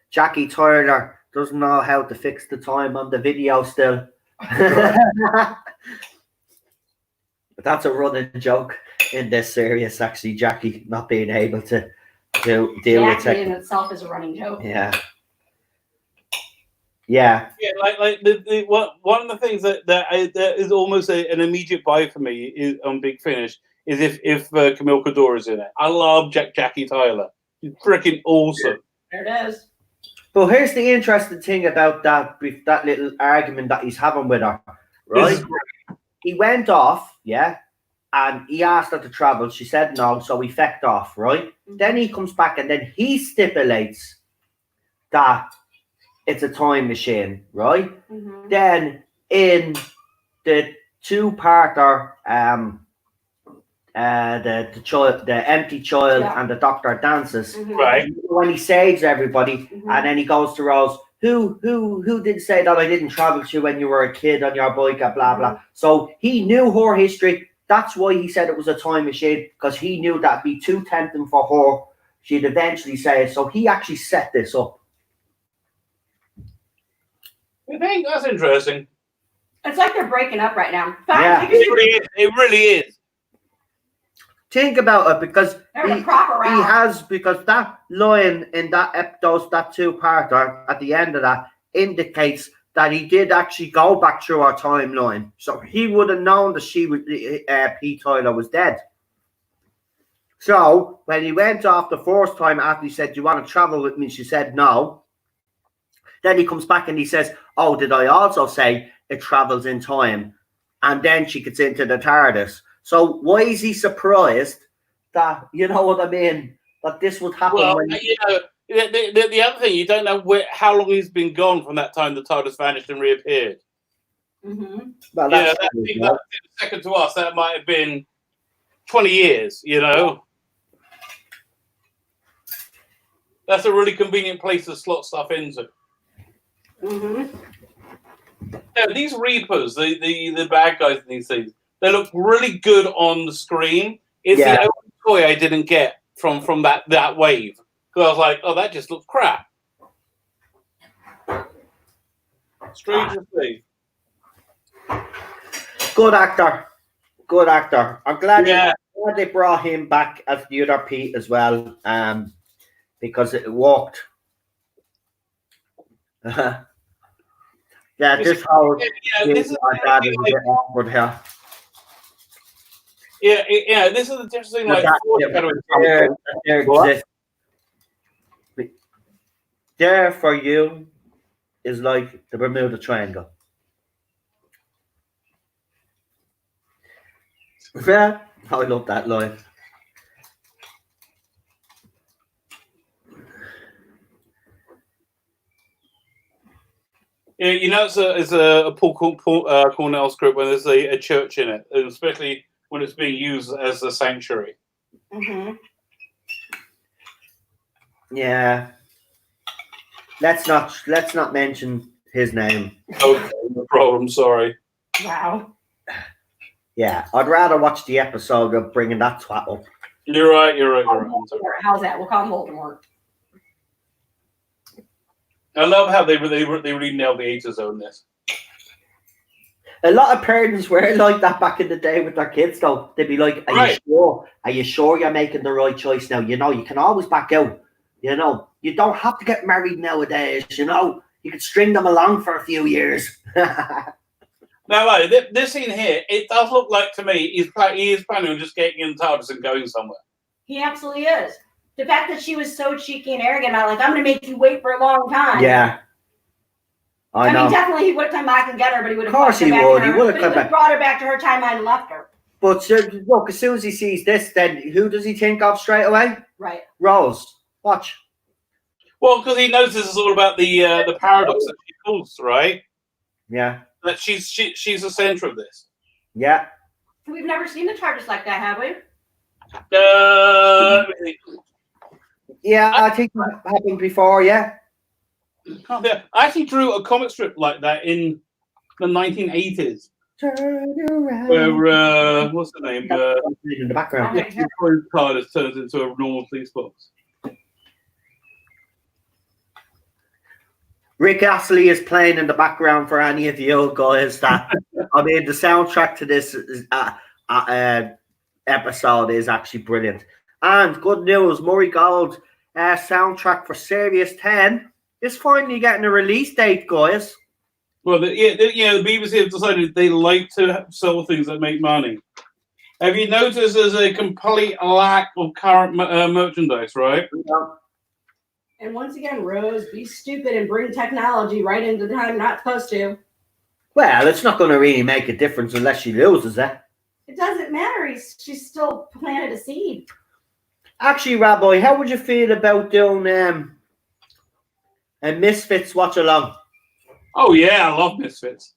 Jackie Tyler doesn't know how to fix the time on the video still. But that's a running joke in this series, actually, Jackie not being able to deal with it. Jackie in itself is a running joke. Yeah. Like one of the things that is almost an immediate buy for me is on Big Finish is if Camille Codor is in it. I love Jackie Tyler. She's freaking awesome. There it is. But here's the interesting thing about that little argument that he's having with her, right? He went off, and he asked her to travel. She said no, so he fecked off, right? Mm-hmm. Then he comes back and then he stipulates that it's a time machine, right? Mm-hmm. Then in the two-parter, the empty child and the Doctor dances, right? When he saves everybody, and then he goes to Rose. Who did say that I didn't travel to you when you were a kid on your bike? Blah blah. So he knew her history. That's why he said it was a time machine, because he knew that'd be too tempting for her she'd eventually say it. So he actually set this up. You think? That's interesting. It's like they're breaking up right now. Yeah. It really is. Think about it, because he has, because that line in that two-parter at the end of that indicates that he did actually go back through our timeline. So he would have known that Pete Tyler was dead. So when he went off the first time after he said, "Do you want to travel with me?" She said no. Then he comes back and he says, "Oh, did I also say it travels in time?" And then she gets into the TARDIS. So why is he surprised that, you know what I mean, that this would happen? Well, the other thing, you don't know how long he's been gone from that time the TARDIS vanished and reappeared. Mm-hmm. Well, that's second to us, that might have been 20 years, you know. That's a really convenient place to slot stuff into. Mm-hmm. Yeah, these Reapers, the bad guys in these things, they look really good on the screen. It's the only toy I didn't get from that wave. Because I was like, oh, that just looks crap. Strange to see. Good actor. Good actor. I'm glad they brought him back as the other Pete as well, because it worked. This whole this is dad is a bit awkward here. Yeah, this is the difference thing. Like, there for you is like the Bermuda Triangle. Yeah, I love that line. Yeah, you know, it's a Paul Cornell script when there's a church in it, and especially when it's being used as a sanctuary. Mm-hmm. Yeah. Let's not mention his name. Okay, no problem. Sorry. Wow. Yeah, I'd rather watch the episode of bringing that twat up. You're right. How's that? We'll call him Voldemort. I love how they really nailed the Ages on this. A lot of parents were like that back in the day with their kids, though. They'd be like, "Are you sure? Are you sure you're making the right choice now? You know, you can always back out. You know, you don't have to get married nowadays. You know, you can string them along for a few years." Now, this scene here, it does look like to me he is planning on just getting in the TARDIS and going somewhere. He absolutely is. The fact that she was so cheeky and arrogant about, like, I'm going to make you wait for a long time. Yeah. I know. mean, definitely he would have come back and get her, but he would have. Of course he would. He would have come back. Brought her back to her timeline and left her. But look, as soon as he sees this, then who does he think of straight away? Right. Rose. Watch. Well, because he knows this is all about the paradox that she calls, right? Yeah. That she's the center of this. Yeah. We've never seen the TARDIS like that, have we? Yeah, I think that happened before. Yeah. I actually drew a comic strip like that in the 1980s. Turn around. Where what's the name? In the background. The TARDIS turns into a normal police box. Rick Astley is playing in the background for any of you old guys that I mean the soundtrack to this episode is actually brilliant. And good news, Murray Gold soundtrack for Series 10 is finally getting a release date, guys. Well, the BBC have decided they like to sell things that make money. Have you noticed there's a complete lack of current merchandise, right? Yeah. And once again, Rose, be stupid and bring technology right into the time you're not supposed to. Well, it's not going to really make a difference unless she loses it. It doesn't matter. She's still planted a seed. Actually, Rabbi, how would you feel about doing a Misfits watch along? Oh yeah, I love Misfits.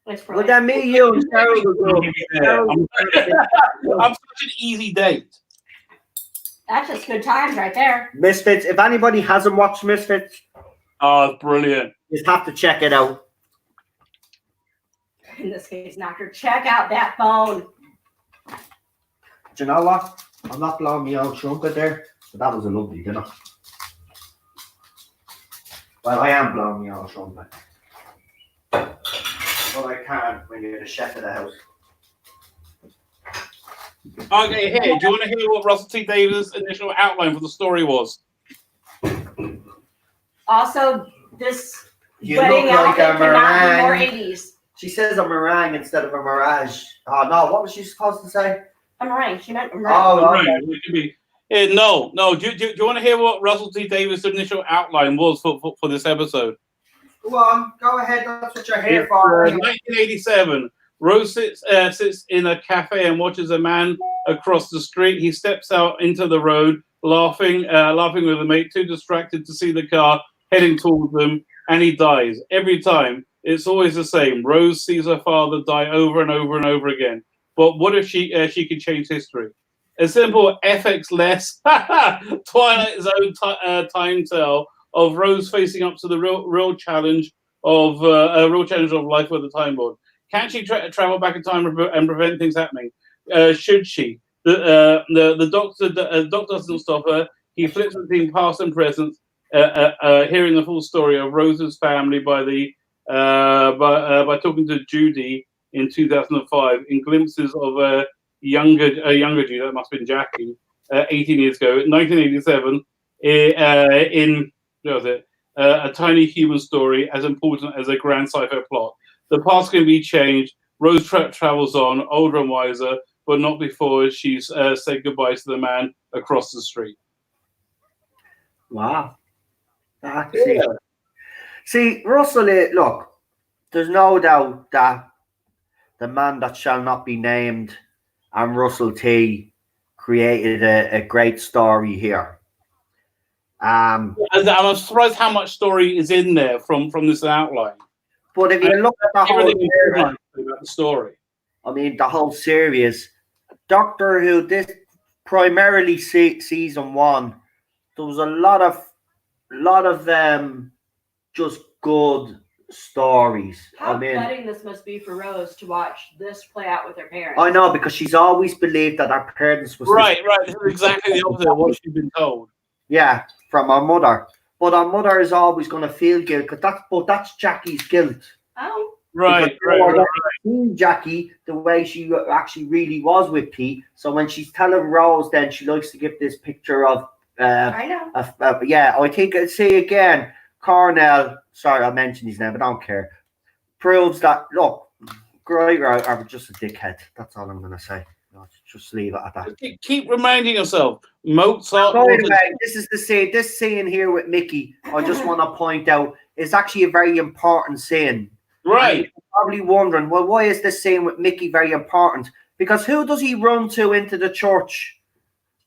Well, then me, you, and Sarah will go. I'm such an easy date. That's just good times right there. Misfits. If anybody hasn't watched Misfits, oh, it's brilliant. You just have to check it out. In this case, Knocker, check out that phone. Do you know what? I'm not blowing my own trumpet there, but that was a lovely dinner. Well, I am blowing my own trumpet. But I can't when you're the chef of the house. Okay, here. Do you want to hear what Russell T Davies' initial outline for the story was? Also, this You wedding look like outfit a cannot be more meringue. 80s. She says a meringue instead of a mirage. Oh no, what was she supposed to say? A meringue. She meant a meringue. Oh, Right. okay. It could be. No. Do you want to hear what Russell T Davies' initial outline was for this episode? Go on, go ahead. That's what you're here for. 1987. Rose sits in a cafe and watches a man across the street. He steps out into the road, laughing with a mate, too distracted to see the car heading towards them, and he dies. Every time, it's always the same. Rose sees her father die over and over and over again. But what if she could change history? A simple FX-less Twilight Zone time tale of Rose facing up to the real challenge of life with the Time Lord. Can she travel back in time and prevent things happening? Should she? The doctor doesn't stop her. He flips between past and present, hearing the full story of Rose's family by talking to Judy in 2005 in glimpses of a younger Judy, that must have been Jackie, 18 years ago, 1987, in what was it? A tiny human story as important as a grand sci-fi plot. The past can be changed. Rose travels on, older and wiser, but not before she's said goodbye to the man across the street. Wow. See, Russell, look, there's no doubt that the man that shall not be named and Russell T created a great story here. I'm surprised how much story is in there from this outline. But if you look at the whole series, about the story, I mean, the whole series, Doctor Who, this primarily season 1, there was a lot of just good stories. How I mean, upsetting this must be for Rose to watch this play out with her parents. I know, because she's always believed that her parents was right. This is exactly the opposite of what she's been told. Yeah, from her mother. But her mother is always going to feel guilt, because that's Jackie's guilt. Oh. Right. Jackie the way she actually really was with Pete. So when she's telling Rose, then she likes to give this picture of. I know. I think say again, Cornell. Sorry, I mentioned his name, but I don't care. Proves that look, Greiger are just a dickhead. That's all I'm going to say. Just leave it at that. Keep reminding yourself, Mozart. By the way, this scene here with Mickey, I just want to point out, is actually a very important scene. Right. And you're probably wondering, well, why is this scene with Mickey very important? Because who does he run to into the church?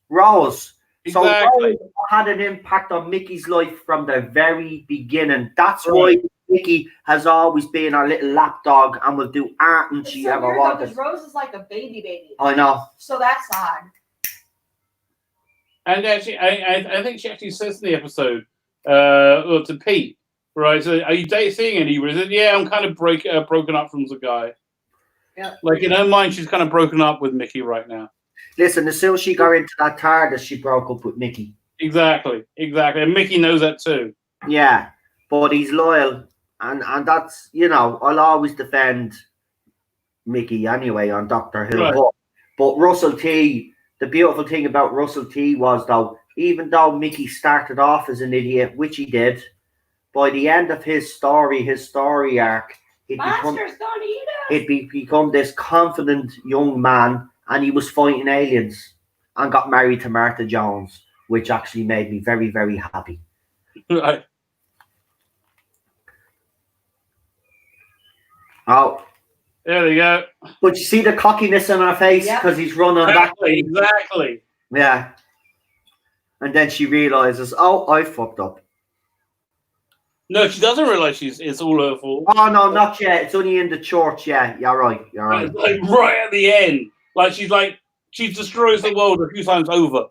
Rose. Exactly. So Rose had an impact on Mickey's life from the very beginning. That's why Mickey has always been our little lapdog and will do anything she ever wanted. Because Rose is like a baby. I know. So that's odd. And actually, I think she actually says in the episode to Pete, right? So, are you seeing anybody? He said, yeah, I'm kind of broken up from the guy. Yeah. Like in her mind, she's kind of broken up with Mickey right now. Listen, as soon as she got into that TARDIS, she broke up with Mickey. Exactly. And Mickey knows that too. Yeah, but he's loyal, and that's, I'll always defend Mickey anyway on Doctor Who. Right. But Russell T, the beautiful thing about Russell T was, though, even though Mickey started off as an idiot, which he did, by the end of his story arc, he'd become this confident young man, and he was fighting aliens and got married to Martha Jones, which actually made me very, very happy. Right. Oh. There we go. But you see the cockiness on her face because he's running back. Exactly. Yeah. And then she realizes, oh, I fucked up. No, she doesn't realize it's all her fault. Oh, no, not yet. It's only in the church. Yeah, you're right. Like right at the end. She destroys the world a few times over.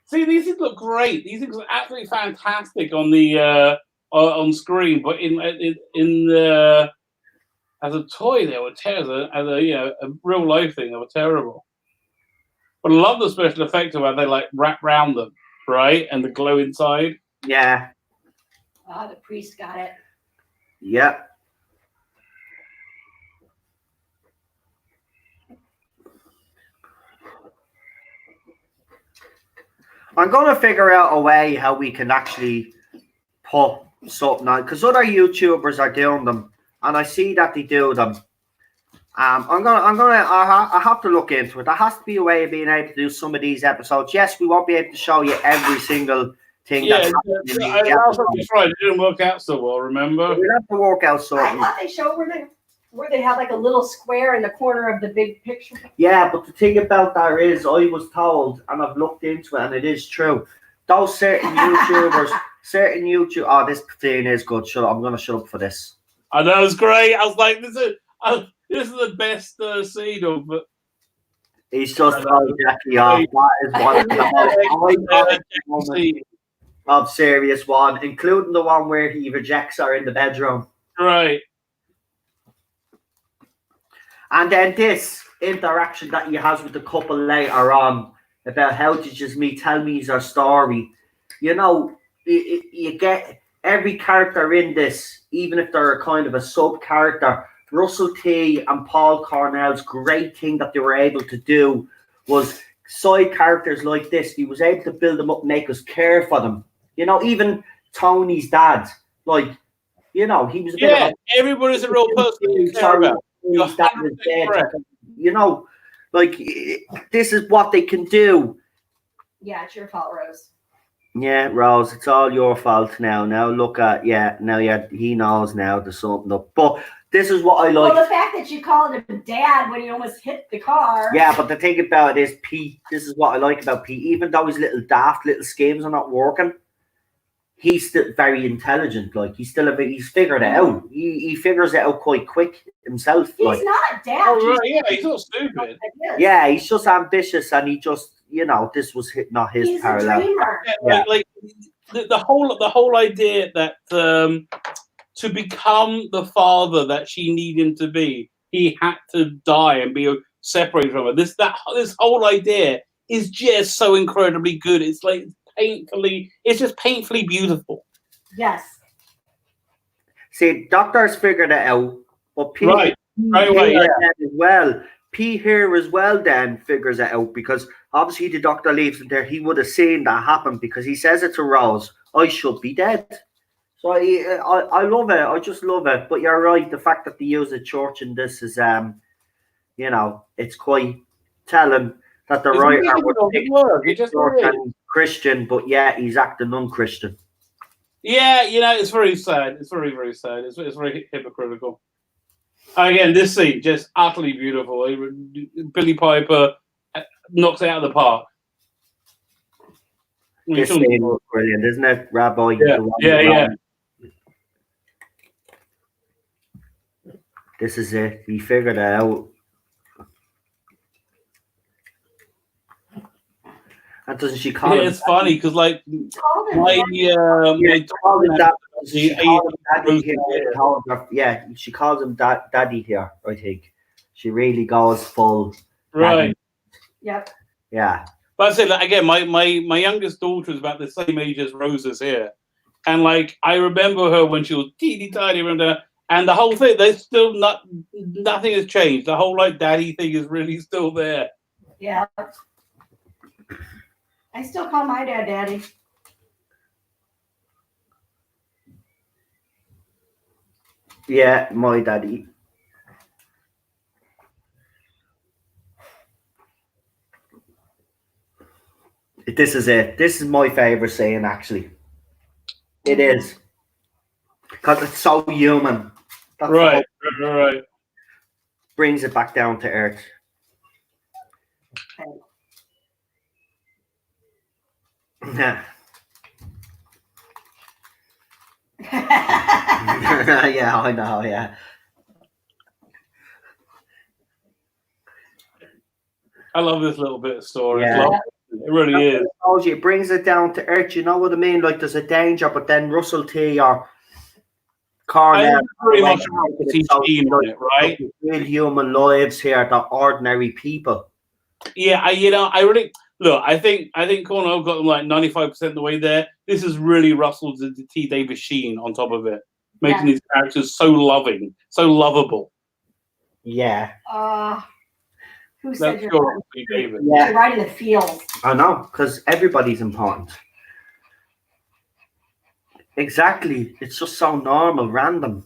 See, these things look great. These things are absolutely fantastic on the on screen, but in the as a toy, they were terrible. As a real life thing, they were terrible. But I love the special effect of how they like wrap round them, right, and the glow inside. Yeah. Oh, the priest got it. Yeah. I'm going to figure out a way how we can actually put something on, because other YouTubers are doing them, and I see that they do them. I have to look into it. There has to be a way of being able to do some of these episodes. Yes, we won't be able to show you every single thing. Yeah, that's I last time we tried, it didn't work out so well. Remember? We have to work out I something. thought they showed where they had like a little square in the corner of the big picture. Yeah, but the thing about that is, I was told, and I've looked into it, and it is true. Those certain YouTubers, oh, this thing is good. Shut up. I'm going to shut up for this. I know, it's great. I was like, this is the best scene of it. He's just throwing Jackie off. That is one of the most iconic of Serious One, including the one where he rejects her in the bedroom. Right. And then this interaction that he has with the couple later on about how did you meet, tell me your story. You know, you get every character in this, even if they're a kind of a sub-character. Russell T and Paul Cornell's great thing that they were able to do was side characters like this. He was able to build them up, make us care for them. You know, even Tony's dad, like, you know, he was a bit of everybody's a real person you care about. You know, like, this is what they can do. Yeah, it's your fault, Rose. Yeah, Rose, it's all your fault now. Now look at, he knows now there's something up. But this is what I like. Well, the fact that you called him dad when he almost hit the car. Yeah, but the thing about it is, Pete, this is what I like about Pete. Even though his little schemes are not working, he's still very intelligent. Like, he's figured it out. He figures it out quite quick himself. He's not a dad. Oh, right, he's not stupid. Yeah, he's just ambitious, and he just, you know, this was not his he's parallel. A dreamer. Yeah, like the whole idea that to become the father that she needed him to be, he had to die and be separated from her. This whole idea is just so incredibly good. It's like it's just painfully beautiful. Yes. See, doctors figured it out, but Pete, right away, as well. Pete here as well then figures it out, because obviously the doctor leaves him there. He would have seen that happen, because he says it to Rose, I should be dead. So I love it. I just love it. But you're right. The fact that they use the church in this is, you know, it's quite telling that the writer was Christian, but yeah, he's acting non-Christian. Yeah, you know, it's very sad. It's very, very sad. It's very hypocritical. Again, this scene just utterly beautiful. Billy Piper knocks it out of the park. This scene was brilliant, isn't it, Rabbi? Yeah. This is it. He figured it out. And doesn't she call him? It's funny because, like, she calls him daddy here. I think she really goes full. Right. Daddy. Yep. Yeah. But I say that again. My youngest daughter is about the same age as Rosa's here, and like I remember her when she was teeny tiny, and the whole thing. There's still nothing has changed. The whole like daddy thing is really still there. Yeah. I still call my dad daddy. Yeah, my daddy. This is it. This is my favorite saying, actually. It is. Because it's so human. That's right. Brings it back down to earth. Okay. Yeah. Yeah, I know, yeah. I love this little bit of story. Yeah. It really is. It brings it down to earth, you know what I mean? Like, there's a danger, but then Russell T or Cornell pretty much on it, right? Real human lives here, they're ordinary people. Yeah, I really look. I think Cornell got them like 95% of the way there. This is really Russell T Davis Sheen on top of it, making these characters so loving, so lovable. Yeah. Who said That's you're David. You're right in the field? I know, because everybody's important. Exactly. It's just so normal, random.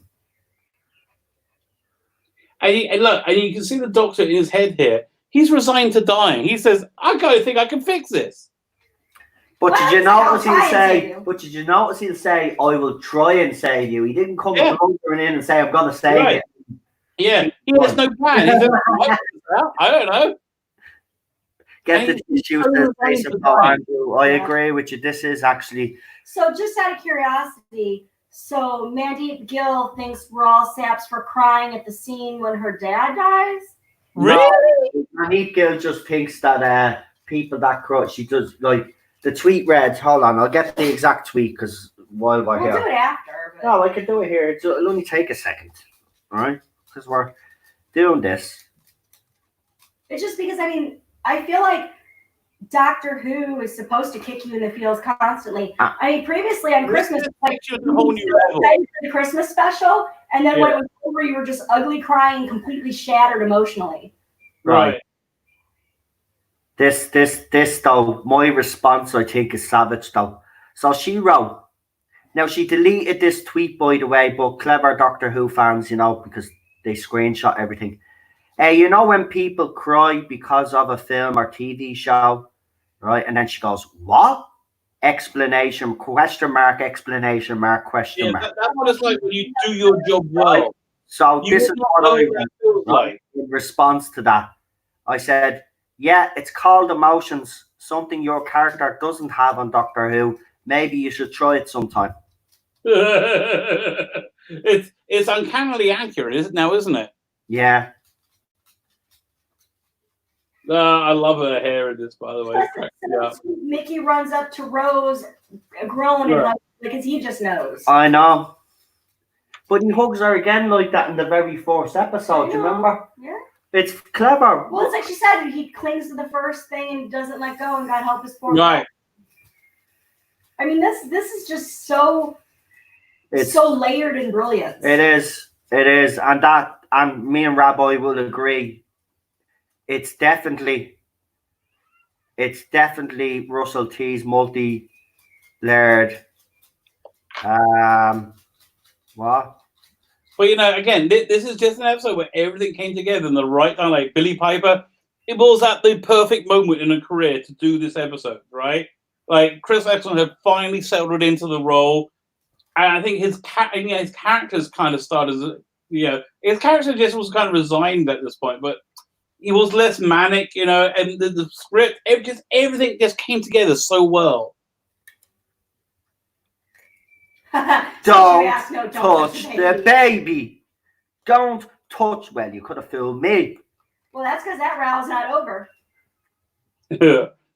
And look, and you can see the doctor in his head here. He's resigned to dying. He says, "I don't think I can fix this." But did you notice he'll say? But did you notice he'll say, "I will try and save you"? He didn't come in and say, "I'm going to save you." Yeah, he has no plan. He says, "I don't know." Get the tissues to face of Andrew. I agree with you. This is actually. So, just out of curiosity, so Mandeep Gill thinks we're all saps for crying at the scene when her dad dies. Really? No, Mandeep Gill just thinks that people that cry. She does like the tweet read. Hold on, I'll get the exact tweet because while we're here. We'll do it after. But... No, I can do it here. It'll only take a second. All right, because we're doing this. It's just because I feel like Doctor Who is supposed to kick you in the feels constantly. I mean, previously on Christmas, like the Christmas special, and then when it was over, you were just ugly crying, completely shattered emotionally. Right. This though, my response I think is savage though. So she wrote. Now she deleted this tweet by the way, but clever Doctor Who fans, because they screenshot everything. You know when people cry because of a film or TV show, right? And then she goes, "What?" Explanation, question mark, explanation mark, question mark. That's what it's like when you do your job well. Right. So this is what I wrote, right? In response to that. I said, yeah, it's called emotions, something your character doesn't have on Doctor Who. Maybe you should try it sometime. It's uncannily accurate, isn't it? Yeah. I love her hair in this, by the way. Mickey runs up to Rose, groaning because he just knows. I know. But he hugs her again like that in the very first episode, do you remember? Yeah. It's clever. Well, it's like she said, he clings to the first thing and doesn't let go, and God help his poor Right. I mean, this is just so layered and brilliant. It is, and me and Rabbi will agree. It's definitely Russell T's multi-layered. What? But again, this is just an episode where everything came together in the right time. Like Billy Piper, it was at the perfect moment in a career to do this episode, right? Like Chris Eccleston had finally settled into the role, and I think his characters kind of started. His character just was kind of resigned at this point, but he was less manic, and the script, everything just came together so well. Don't touch the baby. Don't touch. Well, you could have fooled me. Well, that's because that row's not over.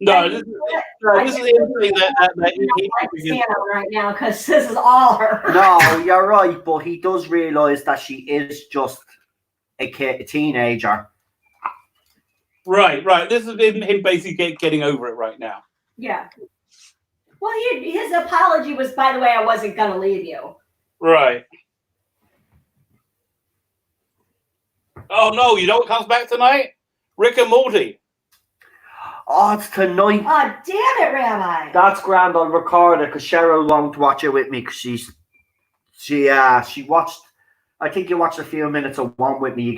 No, this is the thing that stand on right now because this is all her. No, you're right, but he does realize that she is just a teenager. Right. This is him basically getting over it right now. Yeah. Well, his apology was, by the way, I wasn't going to leave you. Right. Oh, no, you know what comes back tonight? Rick and Morty. Oh, it's tonight. Oh, damn it, Rabbi. That's grand. I'll record it because Cheryl won't watch it with me because she watched. I think you watched a few minutes of one with me.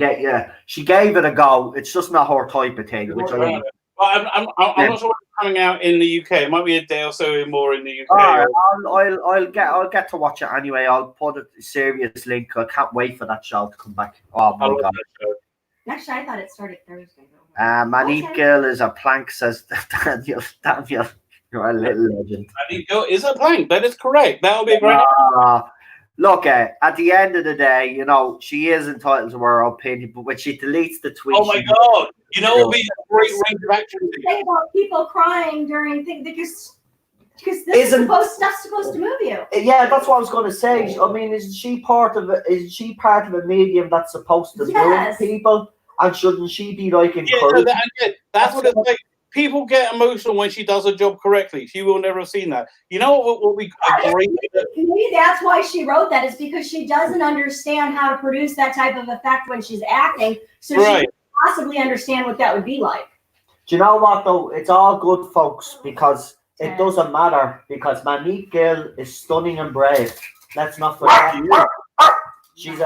She gave it a go. It's just not her type of thing. Which I'm not sure what's coming out in the UK. It might be a day or so more in the UK. I'll get to watch it anyway. I'll put a serious link. I can't wait for that show to come back. Oh my god! Actually, I thought it started Thursday. Mandeep Gill is a plank, says Daniel. Daniel, you're a little legend. Mandeep Gill is a plank. That is correct. That'll be great. Look, at the end of the day, she is entitled to her opinion, but when she deletes the tweet... Oh, my God. It'll be a great range of action. Say about people crying during things, because this stuff's supposed to move you. Yeah, that's what I was going to say. I mean, is she part of a medium that's supposed to move people? And shouldn't she be like Yeah, encouraged? that's what it's like. People get emotional when she does her job correctly. She will never have seen that. You know what we agree? Maybe that's why she wrote that, is because she doesn't understand how to produce that type of effect when she's acting. So she can't possibly understand what that would be like. Do you know what though? It's all good, folks, because it doesn't matter, because Monique Gill is stunning and brave. Let's not forget. She's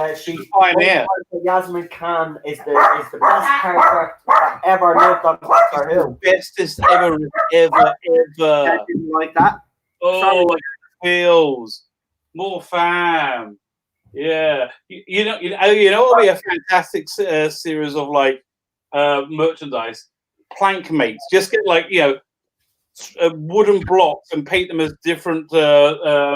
pioneer. Yasmin Khan is the best character that ever lived on Doctor Who. Bestest ever. Like that. Oh, feels more fam. Yeah, you know what would be a fantastic series of like merchandise, plank mates. Just get like wooden blocks and paint them as different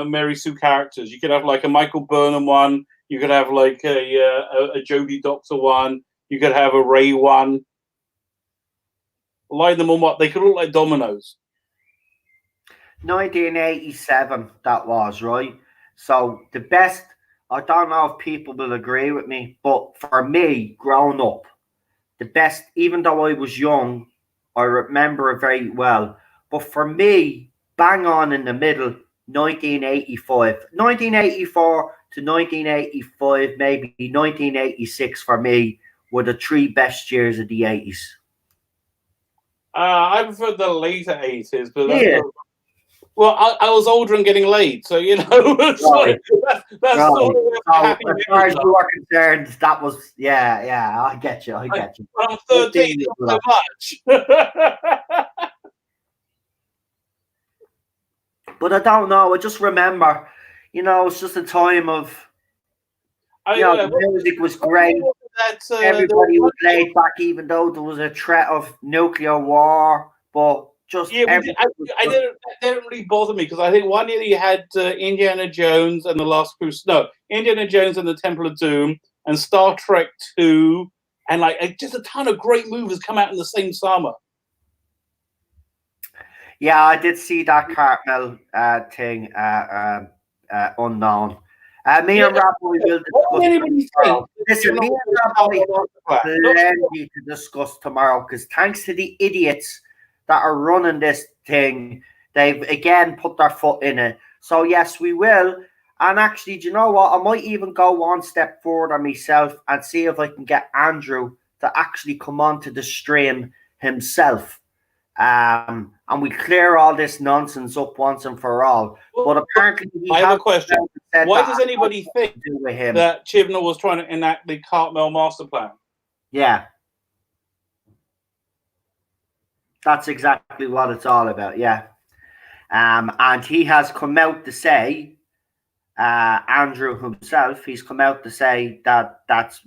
Mary Sue characters. You could have like a Michael Burnham one. You could have like a Jodie Doctor one. You could have a Ray one. Line them all up. They could look like dominoes. 1987, that was, right? So the best, I don't know if people will agree with me, but for me, growing up, the best, even though I was young, I remember it very well. But for me, bang on in the middle, 1985. 1984 to 1985, maybe 1986 for me, were the three best years of the 80s. I prefer the later 80s, but well, I was older and getting laid, so you know. That's right. Sort of as far as you are concerned, that was I get you. I'm 13, not so much. But I don't know. I just remember, it's just a time of. The music was great. Everybody was laid back, even though there was a threat of nuclear war. But just that didn't really bother me, because I think one year you had Indiana Jones and the Last Crusade. No, Indiana Jones and the Temple of Doom, and Star Trek 2, and like just a ton of great movies come out in the same summer. Yeah, I did see that Cartmel thing. Unknown. Me and Rabbi will discuss tomorrow. Listen, me and Rabbi have plenty to discuss tomorrow, because thanks to the idiots that are running this thing, they've again put their foot in it. So yes, we will. And actually, do you know what? I might even go one step further myself and see if I can get Andrew to actually come onto the stream himself. And we clear all this nonsense up once and for all. But apparently, I have a question. Why does anybody think that Chibnall was trying to enact the Cartmel master plan? Yeah. That's exactly what it's all about, yeah. And he has come out to say, Andrew himself, he's come out to say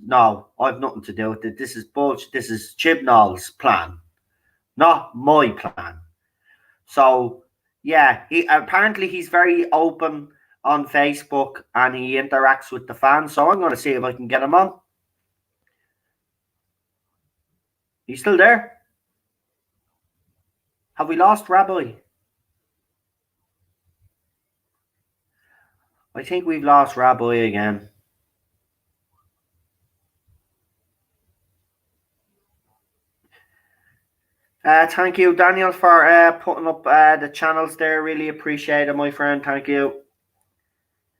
no, I've nothing to do with it. This is bullshit. This is Chibnall's plan, not my plan. So, yeah, he's very open on Facebook, and he interacts with the fans. So I'm going to see if I can get him on. He's still there? Have we lost Rabbi? I think we've lost Rabbi again. Thank you, Daniel, for putting up the channels there. Really appreciate it, my friend. Thank you.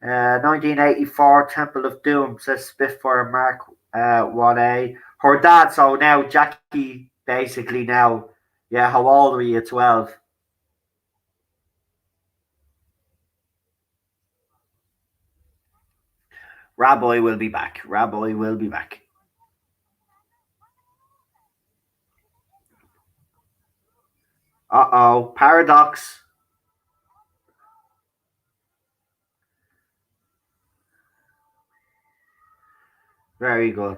1984 Temple of Doom, says Spitfire Mark 1A. Her dad, so now Jackie, basically now. Yeah, how old were you? 12. Rabbi will be back. Rabbi will be back. Uh-oh. Paradox. Very good.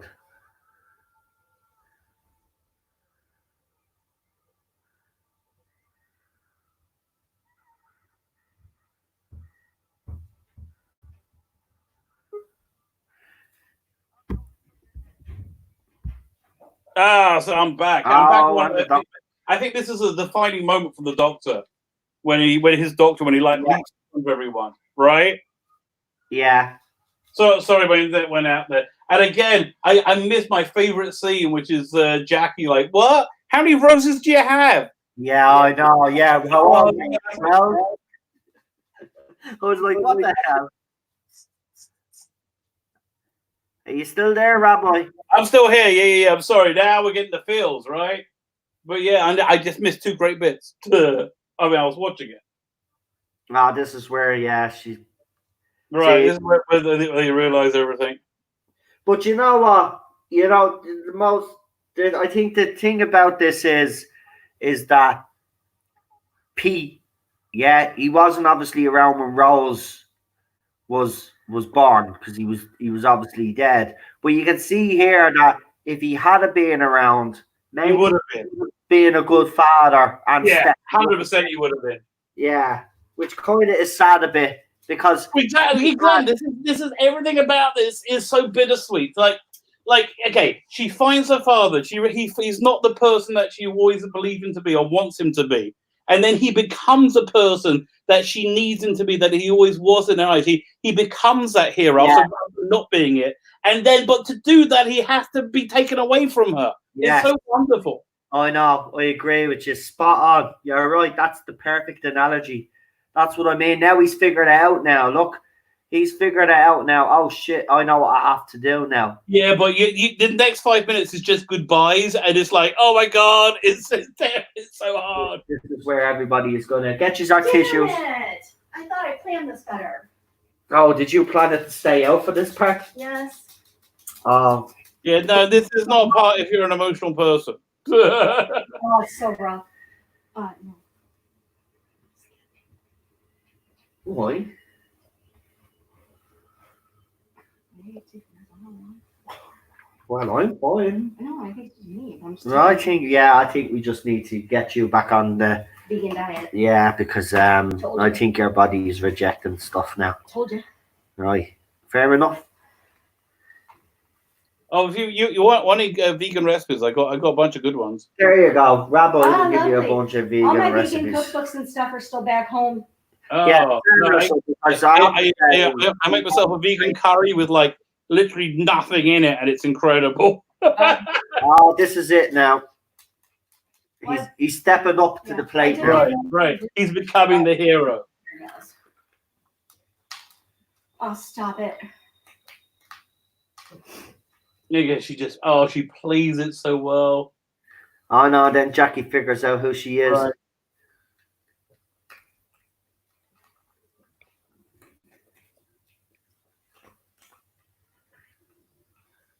So I'm back. I think this is a defining moment for the Doctor when he leaks with everyone, right? Yeah. So sorry when that went out there. And again, I miss my favorite scene, which is Jackie like, what? How many roses do you have? Yeah, I know. Yeah, well, I was like, what the hell? Are you still there, Rabbi? I'm still here. Yeah. I'm sorry. Now we're getting the feels, right? But yeah, I just missed two great bits. I mean, I was watching it. Ah, this is where, she. Right, this is where you realise everything. But you know what? You know, I think the thing about this is that Pete, he wasn't obviously around when Rose was born because he was obviously dead. But you can see here that if he had been around, maybe he would have been being a good father and 100% he would have been. Yeah, which kind of is sad a bit because exactly. This is everything about this is so bittersweet. Like okay, she finds her father. He's not the person that she always believed him to be or wants him to be, and then he becomes a person that she needs him to be. That he always was in her eyes. He becomes that hero after not being it, and then but to do that he has to be taken away from her. It's so wonderful. I know. I agree with you. Spot on. You're right. That's the perfect analogy. That's what I mean. Now he's figured it out now. Look, he's figured it out now. Oh, shit. I know what I have to do now. Yeah, but the next 5 minutes is just goodbyes. And it's like, oh, my God. It's so hard. This is where everybody is going to get you our tissues. I thought I planned this better. Oh, did you plan it to stay out for this part? Yes. Oh. Yeah, no, this is not a part if you're an emotional person. Oh, it's so rough. No. Why? Well, I'm fine. No, I think you need. I think we just need to get you back on the vegan diet. Yeah, because I think your body is rejecting stuff now. Told you. Right. Fair enough. Oh, if you want any vegan recipes, I got a bunch of good ones. There you go. Rabbi will give you a bunch of vegan recipes. All my vegan cookbooks and stuff are still back home. Oh, yeah, I make myself a vegan curry with like literally nothing in it, and it's incredible. Oh, this is it now. He's stepping up to the plate now. Right. He's becoming the hero. Oh, stop it. Yeah, she plays it so well. Oh no, then Jackie figures out who she is. Right.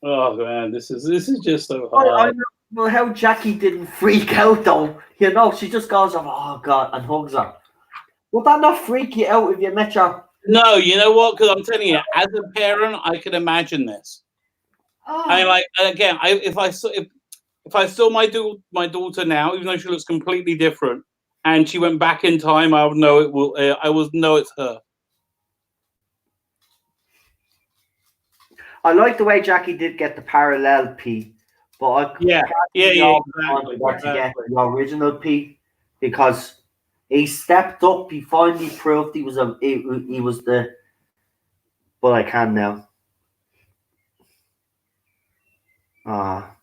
Oh man, this is just so hard. I don't know how Jackie didn't freak out though. You know, she just goes, oh God, and hugs her. Would that not freak you out if you met your? No, you know what? Because I'm telling you, as a parent, I can imagine this. Oh. I mean, like again, if I saw my daughter now, even though she looks completely different, and she went back in time, I would know it will. I would know it's her. I like the way Jackie did get the parallel P, but I exactly. To get the original P because he stepped up. He finally proved he was the. But I can now. Oh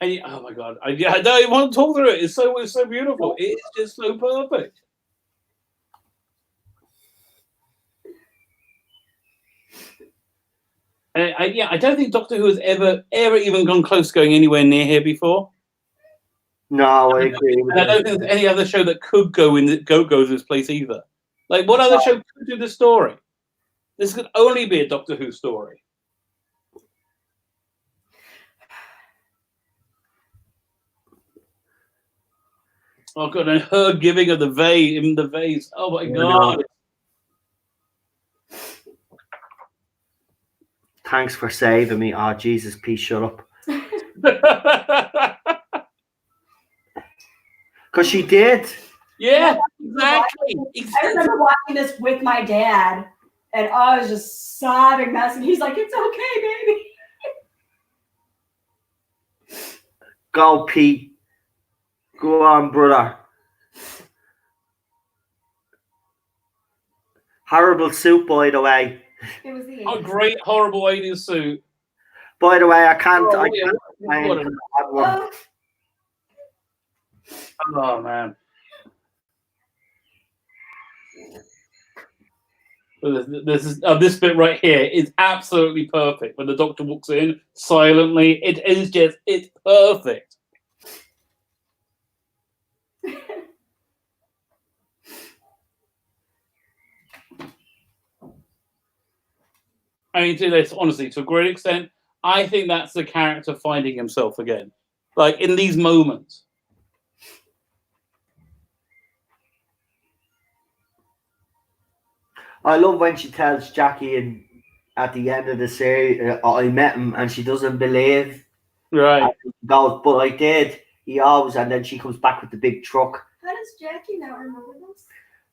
my God! I don't want to talk through it. It's so beautiful. It's just so perfect. I don't think Doctor Who has ever even gone close to going anywhere near here before. No, I agree. And I don't think there's any other show that could go to this place either. Like, what other show could do this story? This could only be a Doctor Who story. Oh God! And her giving of the vase. Oh my God! Thanks for saving me. Oh Jesus, please shut up. Because she did. Yeah, exactly. I remember watching this with my dad, and I was just sobbing, messing. He's like, "It's okay, baby." Go, Pete. Go on, brother. Horrible soup, by the way. It was the A 80s. great, horrible 80s suit. By the way, I can't. Oh, I yeah, can't what find a- that one. Oh, man. This bit right here is absolutely perfect. When the doctor walks in silently, it's perfect. I mean, to this, honestly, to a great extent, I think that's the character finding himself again. Like, in these moments. I love when she tells Jackie at the end of the series, I met him, and she doesn't believe. Right. And he goes, but I did. He always, and then she comes back with the big truck. How does Jackie not remember this?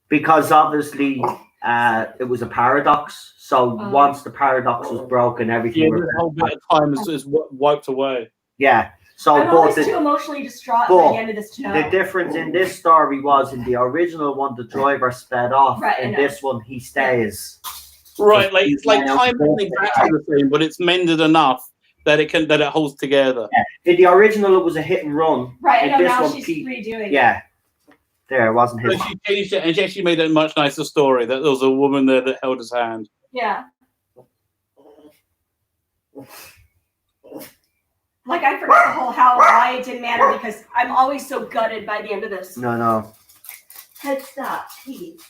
Because obviously it was a paradox. So once the paradox was broken, everything. Yeah, this whole bit of time is wiped away. Yeah. So, I'm always too emotionally distraught by the end of this show. The difference in this story was in the original one, the driver sped off. Right, in this one, he stays. Right, like it's like time isn't exactly the same, but it's mended enough that it holds together. Yeah. In the original, it was a hit and run. Right, in this now one, she's redoing it. Yeah. There, it wasn't his. So she changed it, and she actually made it a much nicer story. That there was a woman there that held his hand. Yeah. Like, I forgot the whole why it didn't matter, because I'm always so gutted by the end of this. No. Head stop, please.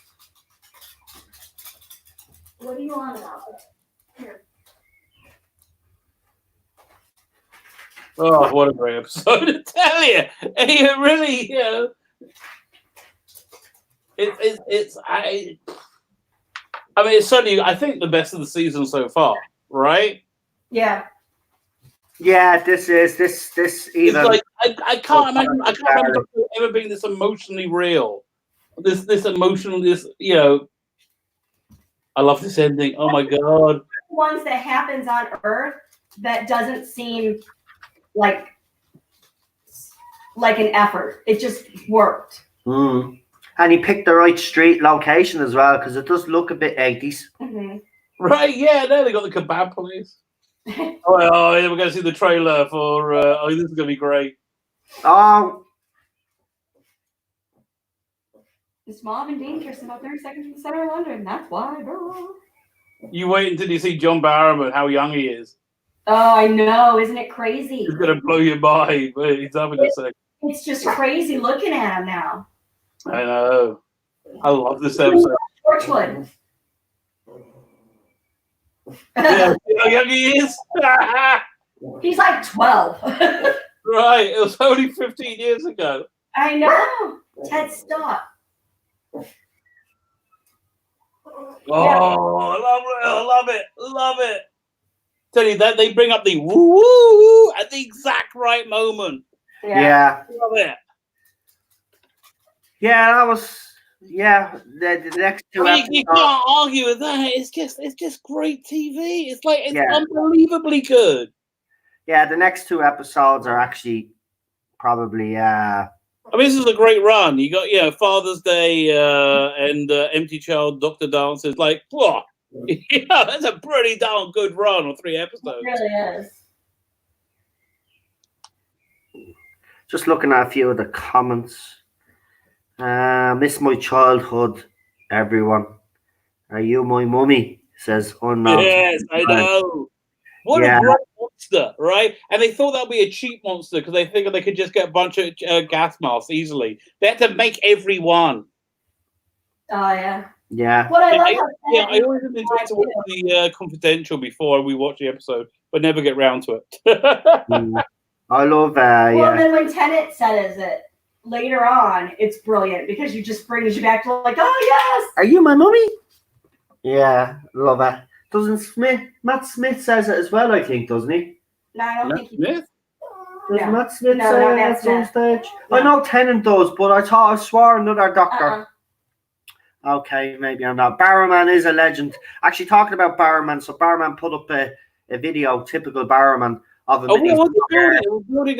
What do you want about it? Here. Oh, what a great episode! I tell you, it really, I mean, it's certainly, I think, the best of the season so far, right? Yeah. Yeah, this even. It's like I can't imagine. I can't remember ever being this emotionally real. This emotional. I love this ending. Oh my god. Ones that happens on Earth that doesn't seem like an effort. It just worked. And he picked the right street location as well, because it does look a bit 80s. Mm-hmm. Right? Yeah. There they got the kebab place. Oh, yeah, we're going to see the trailer for. This is going to be great. Oh. It's mob and dangerous about 30 seconds from the center of London. That's why, bro. You wait until you see John Barrowman, how young he is. Oh, I know. Isn't it crazy? He's going to blow your mind. He's having a second. It's just crazy looking at him now. I know. I love this episode. Torchwood. Yeah, how young he is. He's like 12. Right. It was only 15 years ago. I know. Ted, stop. Oh, I love it. Tell you that they bring up the woo woo at the exact right moment. Yeah. Love it. Yeah, that was. Yeah, the next two. You can't argue with that. It's just great TV. It's like unbelievably good. Yeah, the next two episodes are actually probably. I mean, this is a great run. You got Father's Day and Empty Child, Doctor Dances. Like, whoa, that's a pretty darn good run on 3 episodes. It really is. Just looking at a few of the comments. Miss my childhood, everyone. Are you my mummy? Says unknown. Yes, I know. What a great monster, right? And they thought that would be a cheap monster because they figured they could just get a bunch of gas masks easily. They had to make every one. Oh, yeah. Yeah. What I like I always intend to watch the Confidential before we watch the episode, but never get round to it. I love Well, then when Tennant says it later on, it's brilliant because it just brings you back to like, oh, yes! Are you my mummy? Yeah, love it. Doesn't Matt Smith says it as well, I think, doesn't he? No, I don't think he does. Does Matt Smith No, say not it Matt at some Smith. stage? No. I know Tennant does, but I swore another doctor. Okay, maybe I'm not. Barrowman is a legend. Actually, talking about Barrowman, so Barrowman put up a video, typical Barrowman, of him. Oh, what was building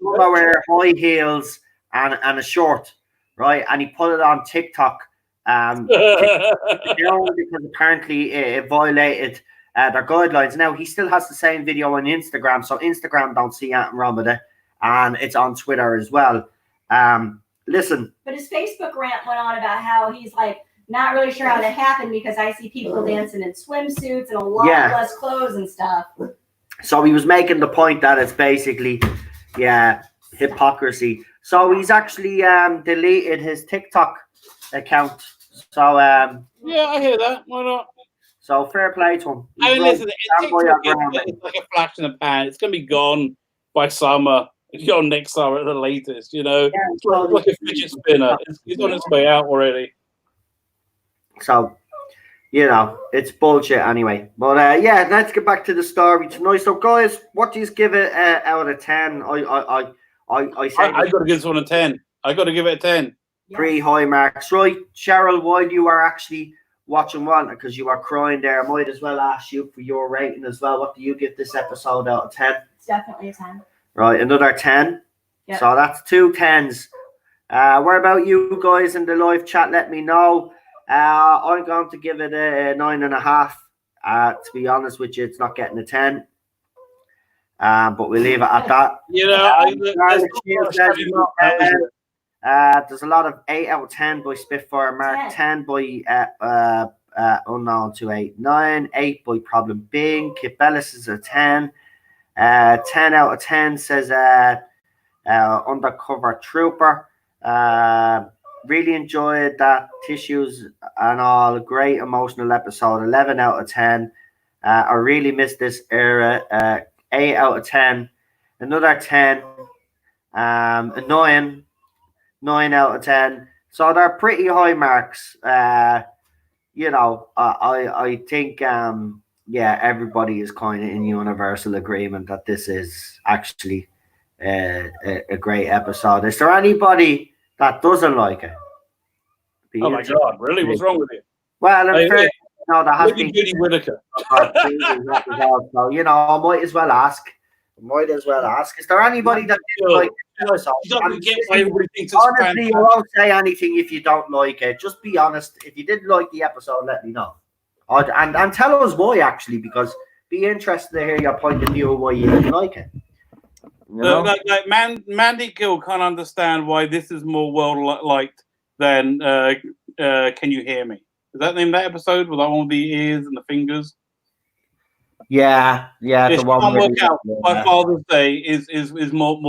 wear high heels and a short, right? And he put it on TikTok Because apparently it violated their guidelines. Now he still has the same video on Instagram, so Instagram don't see anything wrong with it, and it's on Twitter as well. Listen, but his Facebook rant went on about how he's like not really sure how that happened because I see people dancing in swimsuits and a lot less clothes and stuff. So he was making the point that it's basically, hypocrisy. So he's actually deleted his TikTok account. So yeah, I hear that. Why not? So fair play to him. I mean, listen, it's like a flash in the pan. It's gonna be gone by summer. It's gone next summer at the latest. You know, it's like a fidget spinner. It's on its way out already. So, you know, it's bullshit anyway. But let's get back to the story tonight. So, guys, what do you give it out of 10? I got to give this one a 10. I got to give it a 10. Pretty high marks, right? Cheryl, while you are actually watching one, because you are crying there, I might as well ask you for your rating as well. What do you give this episode out of 10? It's definitely a 10. Right, another 10. Yep. So that's 2 10s. What about you guys in the live chat? Let me know. I'm going to give it a 9.5. To be honest with you, it's not getting a 10. But we'll leave it at that. You know, there's a lot of 8 out of 10 by Spitfire Mark, 10 by Unknown 289, 8 by Problem Bing. Kip Ellis is a 10. 10 out of 10 says Undercover Trooper. Really enjoyed that. Tissues and all. Great emotional episode. 11 out of 10. I really missed this era. 8 out of 10. Another 10. Annoying. 9 out of 10. So they're pretty high marks. You know, I think everybody is kind of in universal agreement that this is actually a great episode. Is there anybody that doesn't like it? Oh my God! Really? What's wrong with you? Well, in fairness, there has been Judy Whittaker. So you know, I might as well ask. Is there anybody that didn't like it? Honestly, you won't say anything if you don't like it. Just be honest. If you didn't like the episode, let me know. And tell us why, actually, because be interested to hear your point of view of why you didn't like it. You know? Like Mandy Gill can't understand why this is more well liked than Can You Hear Me? Is that the name of that episode with all the ears and the fingers? Yeah. The one can't work out why Father's Day is more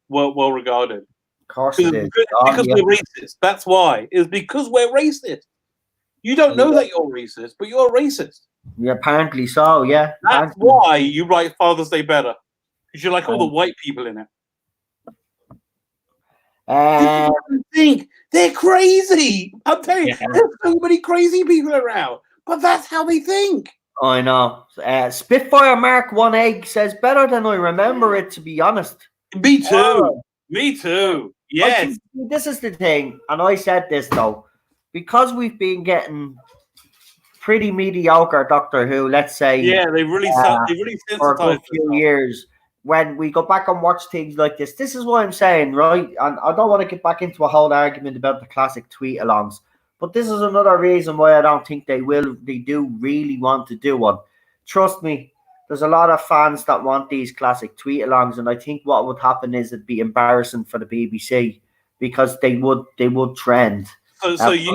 well regarded. Of course it is. Because we're racist. That's why. It's because we're racist. You don't know that you're racist, but you're racist. Yeah, apparently so, yeah. That's why you like Father's Day better. Because you like all the white people in it. Think they're crazy. I'm telling you, there's so many crazy people around. But that's how they think. I know. Spitfire Mark 1 Egg says better than I remember it, to be honest. Me too. Me too. Yes. This is the thing, and I said this though, because we've been getting pretty mediocre Doctor Who, let's say. Yeah, they really for a few years. When we go back and watch things like this is what I'm saying, right? And I don't want to get back into a whole argument about the classic tweet-alongs, but this is another reason why I don't think they do really want to do one. Trust me, there's a lot of fans that want these classic tweet-alongs, and I think what would happen is it'd be embarrassing for the BBC because they would trend. So you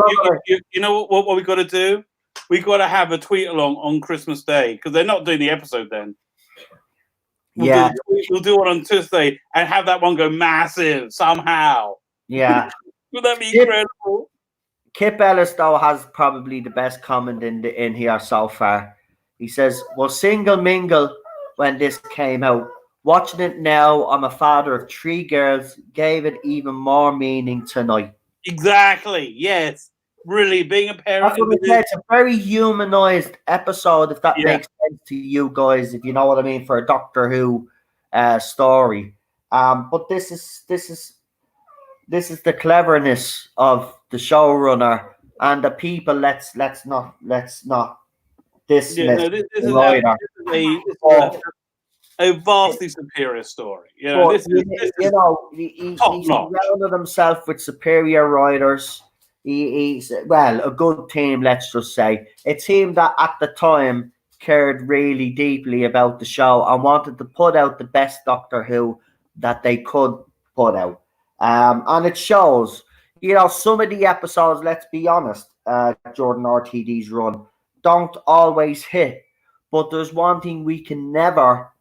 know what we got to do? We got to have a tweet-along on Christmas Day because they're not doing the episode then. We'll do it on Tuesday and have that one go massive somehow. Yeah. Would that be incredible? Kip Ellis, though, has probably the best comment in here so far. He says, "Well, single mingle when this came out. Watching it now, I'm a father of 3 girls, gave it even more meaning tonight." Exactly. Yes. Really, being a parent. That's what I said. It's a very humanized episode, if that makes sense to you guys, if you know what I mean, for a Doctor Who story. But this is the cleverness of the showrunner and the people. Let's not dismiss this is a vastly superior story. You know, he surrounded himself with superior writers. He's well, a good team, let's just say. A team that at the time cared really deeply about the show and wanted to put out the best Doctor Who that they could put out. And it shows, some of the episodes, let's be honest, Jordan RTD's run, don't always hit. But there's one thing we can never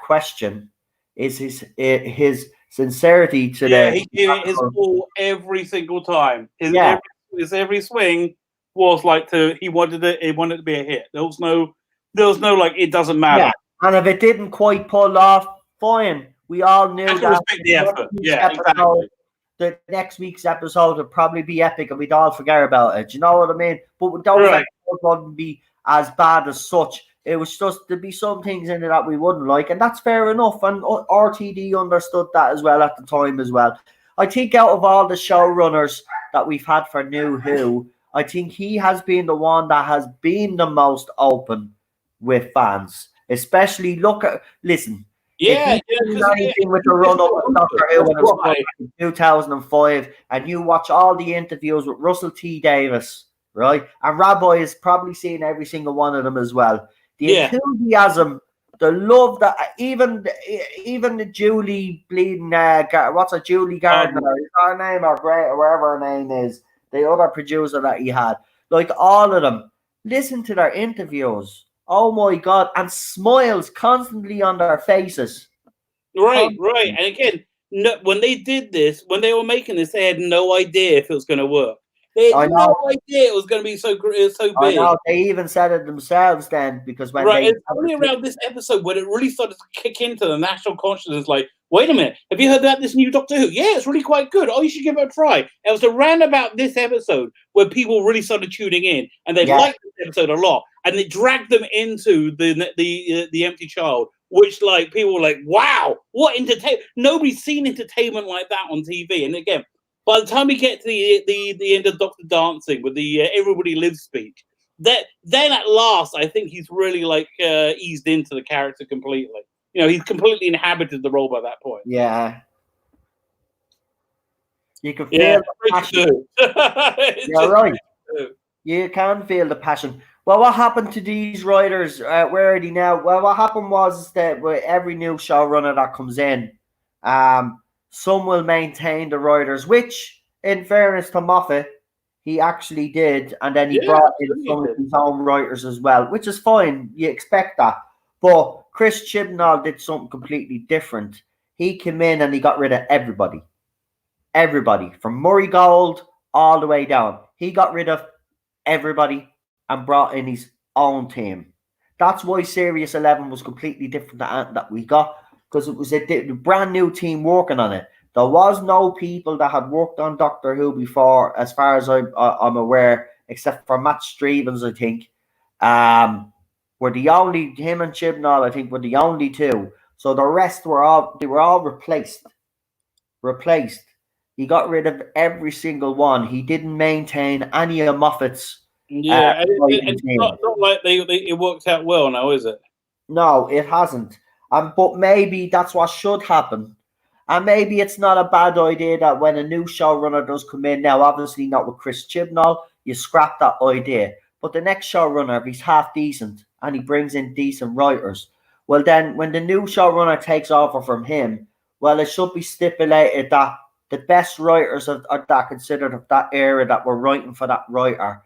question is his sincerity to he gave it his all every single time. Every swing was like he wanted it to be a hit. There was no like it doesn't matter. Yeah. And if it didn't quite pull off, fine. We all knew that respect the effort. Yeah, exactly. The next week's episode would probably be epic and we'd all forget about it. You know what I mean? But those episodes wouldn't be as bad as such. It was just there'd be some things in it that we wouldn't like, and that's fair enough. And RTD understood that as well at the time as well. I think out of all the showrunners that we've had for New Who, I think he has been the one that has been the most open with fans. Especially listen. Yeah, anything with the run up of Doctor Who when it was in 2005, and you watch all the interviews with Russell T Davis, right? And Rabbi has probably seen every single one of them as well. The enthusiasm, the love that even the Julie bleeding Julie Gardner, is her name or wherever her name is, the other producer that he had, like all of them, listen to their interviews. Oh my God, and smiles constantly on their faces. Right. And again, when they did this, when they were making this, they had no idea if it was going to work. They had no idea it was going to be so big. I know. They even said it themselves then, because when it's only around this episode when it really started to kick into the national consciousness. Like, wait a minute, have you heard about this new Doctor Who? Yeah, it's really quite good. Oh, you should give it a try. It was around about this episode where people really started tuning in, and they liked this episode a lot, and it dragged them into the Empty Child, which like people were like, wow, what entertainment! Nobody's seen entertainment like that on TV. And again, by the time we get to the end of Doctor Dancing with the Everybody Lives speech, then at last I think he's really like eased into the character completely. He's completely inhabited the role by that point. Yeah. You can feel the passion. You're right. You can feel the passion. Well, what happened to these writers? Where are they now? Well, what happened was that with every new showrunner that comes in, some will maintain the writers, which, in fairness to Moffat, he actually did, and then he brought in some of his own writers as well, which is fine. You expect that. But Chris Chibnall did something completely different. He came in and he got rid of everybody. Everybody, from Murray Gold all the way down. He got rid of everybody and brought in his own team. That's why Series 11 was completely different that we got, because it was a brand new team working on it. There was no people that had worked on Doctor Who before, as far as I'm aware, except for Matt Stevens, I think. Were the only, him and Chibnall, I think, were the only two. So the rest were all replaced. He got rid of every single one. He didn't maintain any of Moffat's. Yeah, it's not like it worked out well now, is it? No, it hasn't. But maybe that's what should happen. And maybe it's not a bad idea that when a new showrunner does come in, now obviously not with Chris Chibnall, you scrap that idea. But the next showrunner, if he's half decent and he brings in decent writers, well then when the new showrunner takes over from him, well, it should be stipulated that the best writers are that considered of that era that were writing for that writer,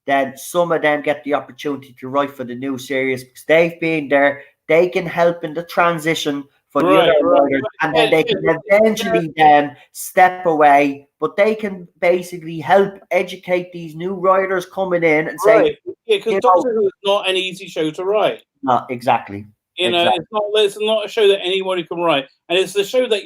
then some of them get the opportunity to write for the new series because they've been there. They can help in the transition for the other writers, and then they can eventually then step away, but they can basically help educate these new writers coming in and say, because Doctor Who is not an easy show to write. No, exactly. It's not a show that anybody can write, and it's a show that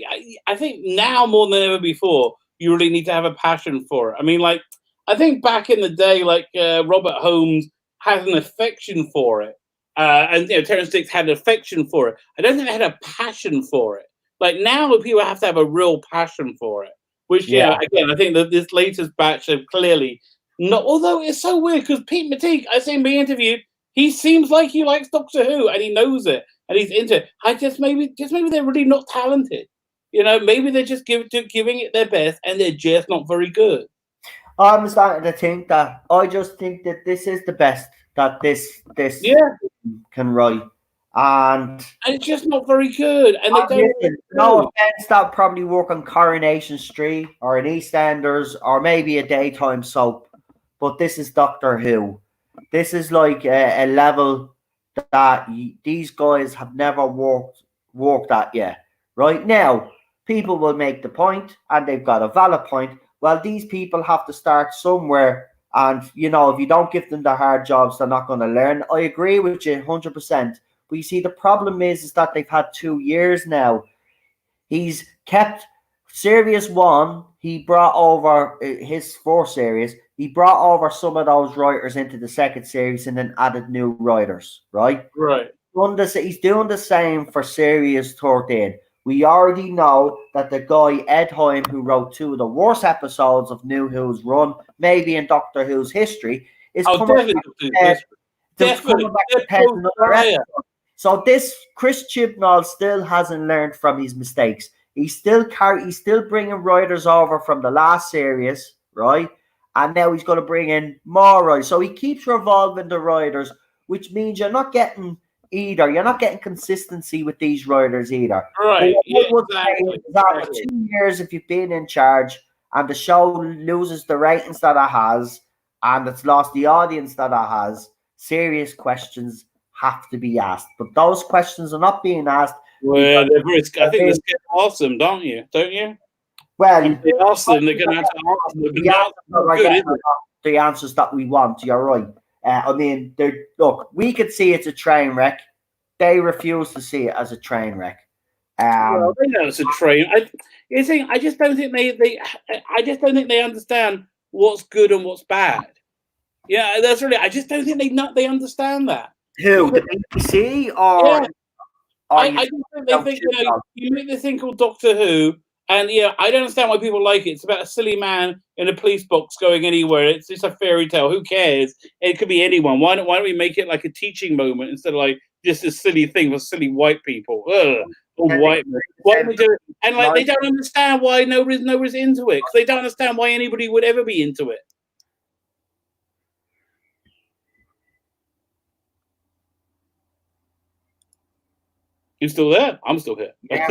I think now more than ever before you really need to have a passion for it. I mean, like I think back in the day, like Robert Holmes had an affection for it. And Terrence Dicks had an affection for it. I don't think they had a passion for it. Like now, people have to have a real passion for it. Which, again, I think that this latest batch have clearly not. Although it's so weird because Pete Mattick, I seen him being interviewed. He seems like he likes Doctor Who and he knows it and he's into it. Maybe they're really not talented. Maybe they're just giving it their best and they're just not very good. I'm starting to think that I just think that this is the best that this Yeah, can write. And and it's just not very good, and they don't. listen, no offense, that probably work on Coronation Street or in EastEnders or maybe a daytime soap, but this is Doctor Who. This is like a level that these guys have never worked at yet. Right now, people will make the point, and they've got a valid point. Well, these people have to start somewhere, and if you don't give them the hard jobs, they're not going to learn. I agree with you 100%. But you see, the problem is that they've had 2 years now. He's kept Series 1, he brought over his 4 series. He brought over some of those writers into the second series and then added new writers, right? Right. He's doing the same for Series 13. We already know that the guy, Ed Heim, who wrote 2 of the worst episodes of New Who's run, maybe in Doctor Who's history, is coming back to pen another episode. So this Chris Chibnall still hasn't learned from his mistakes. He's still bringing writers over from the last series, right? And now he's going to bring in more writers. So he keeps revolving the writers, which means you're not getting consistency with these writers either. Right. Yeah, exactly. After 2 years, if you've been in charge and the show loses the ratings that it has and it's lost the audience that it has, serious questions have to be asked. But those questions are not being asked. Well, I think they're scared to ask them, don't you? Well, if they ask them, they're going to have to ask them. The answers that we want. You're right. I mean, look, we could see it's a train wreck. They refuse to see it as a train wreck. Well, they know it's a train. I just don't think they understand what's good and what's bad. Yeah, that's really. I just don't think they understand that. Who, the BBC or? Yeah. I just don't think you make this thing called Doctor Who, and I don't understand why people like it. It's about a silly man in a police box going anywhere. It's just a fairy tale. Who cares? It could be anyone. Why don't we make it like a teaching moment instead of like just a silly thing for silly white people? White men. Why don't we do it? And they don't understand why nobody's into it, because they don't understand why anybody would ever be into it. You still there? I'm still here. Yeah,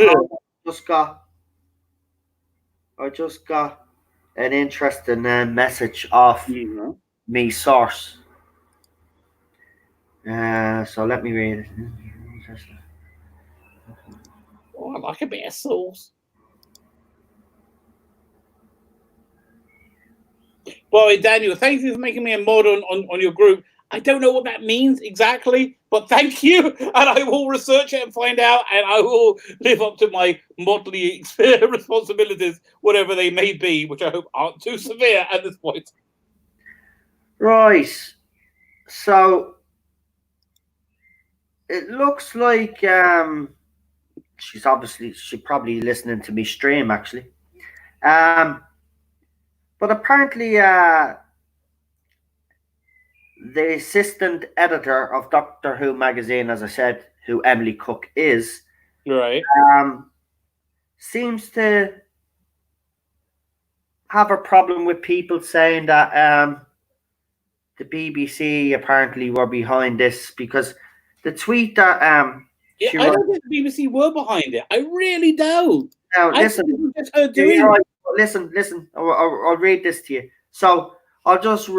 I just got an interesting message off me source. So let me read it. Oh, I like a bit of sauce. Well, Daniel, thank you for making me a mod on your group. I don't know what that means exactly, but thank you, and I will research it and find out, and I will live up to my modly responsibilities, whatever they may be, which I hope aren't too severe at this point. Right. So it looks like she's probably listening to me stream actually. But apparently the assistant editor of Doctor Who magazine, as I said, who Emily Cook is, right, seems to have a problem with people saying that the BBC apparently were behind this, because the tweet that I don't think the BBC were behind it. I really don't. Now listen, listen. I'll read this to you. So I'll just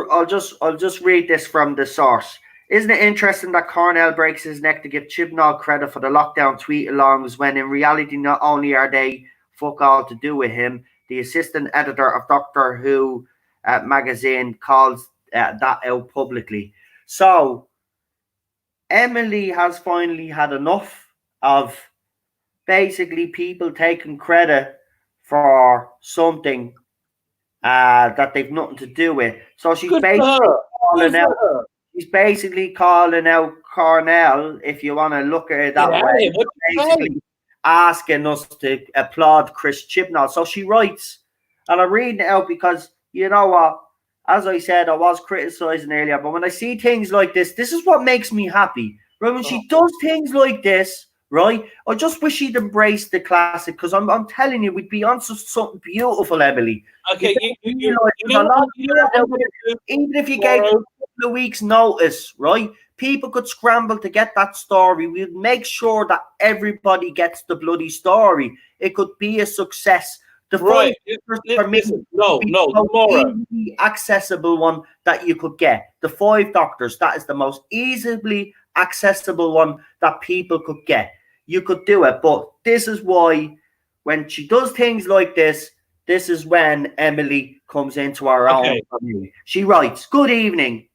read this from the source. Isn't it interesting that Cornell breaks his neck to give Chibnall credit for the lockdown tweet-alongs when in reality not only are they fuck all to do with him, the assistant editor of Doctor Who magazine calls that out publicly. So Emily has finally had enough of basically people taking credit for something that they've nothing to do with. So she's basically calling out Cornell, if you want to look at it that way, basically asking us to applaud Chris Chibnall. So she writes, and I'm reading it out because, you know what, as I said, I was criticizing earlier, but when I see things like this is what makes me happy. Right? When she does things like this, right? I just wish he'd embrace the classic because I'm telling you, we'd be on something beautiful, Emily. Okay, Even if you gave a couple of weeks' notice, right? People could scramble to get that story. We'd make sure that everybody gets the bloody story. It could be a success. The right. For me, tomorrow. Easily accessible one that you could get. The 5 Doctors, that is the most easily accessible one that people could get. You could do it, but this is why when she does things like this is when Emily comes into our own community. She writes, "Good evening.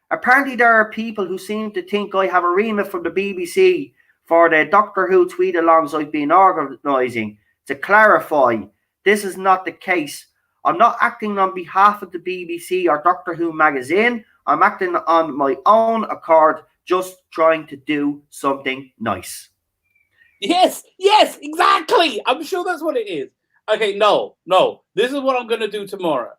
Apparently there are people who seem to think I have a remit from the BBC for the Doctor Who tweet-alongs I've been organising. To clarify, this is not the case. I'm not acting on behalf of the BBC or Doctor Who magazine. I'm acting on my own accord, just trying to do something nice." Yes, exactly. I'm sure that's what it is. Okay, no. This is what I'm going to do tomorrow.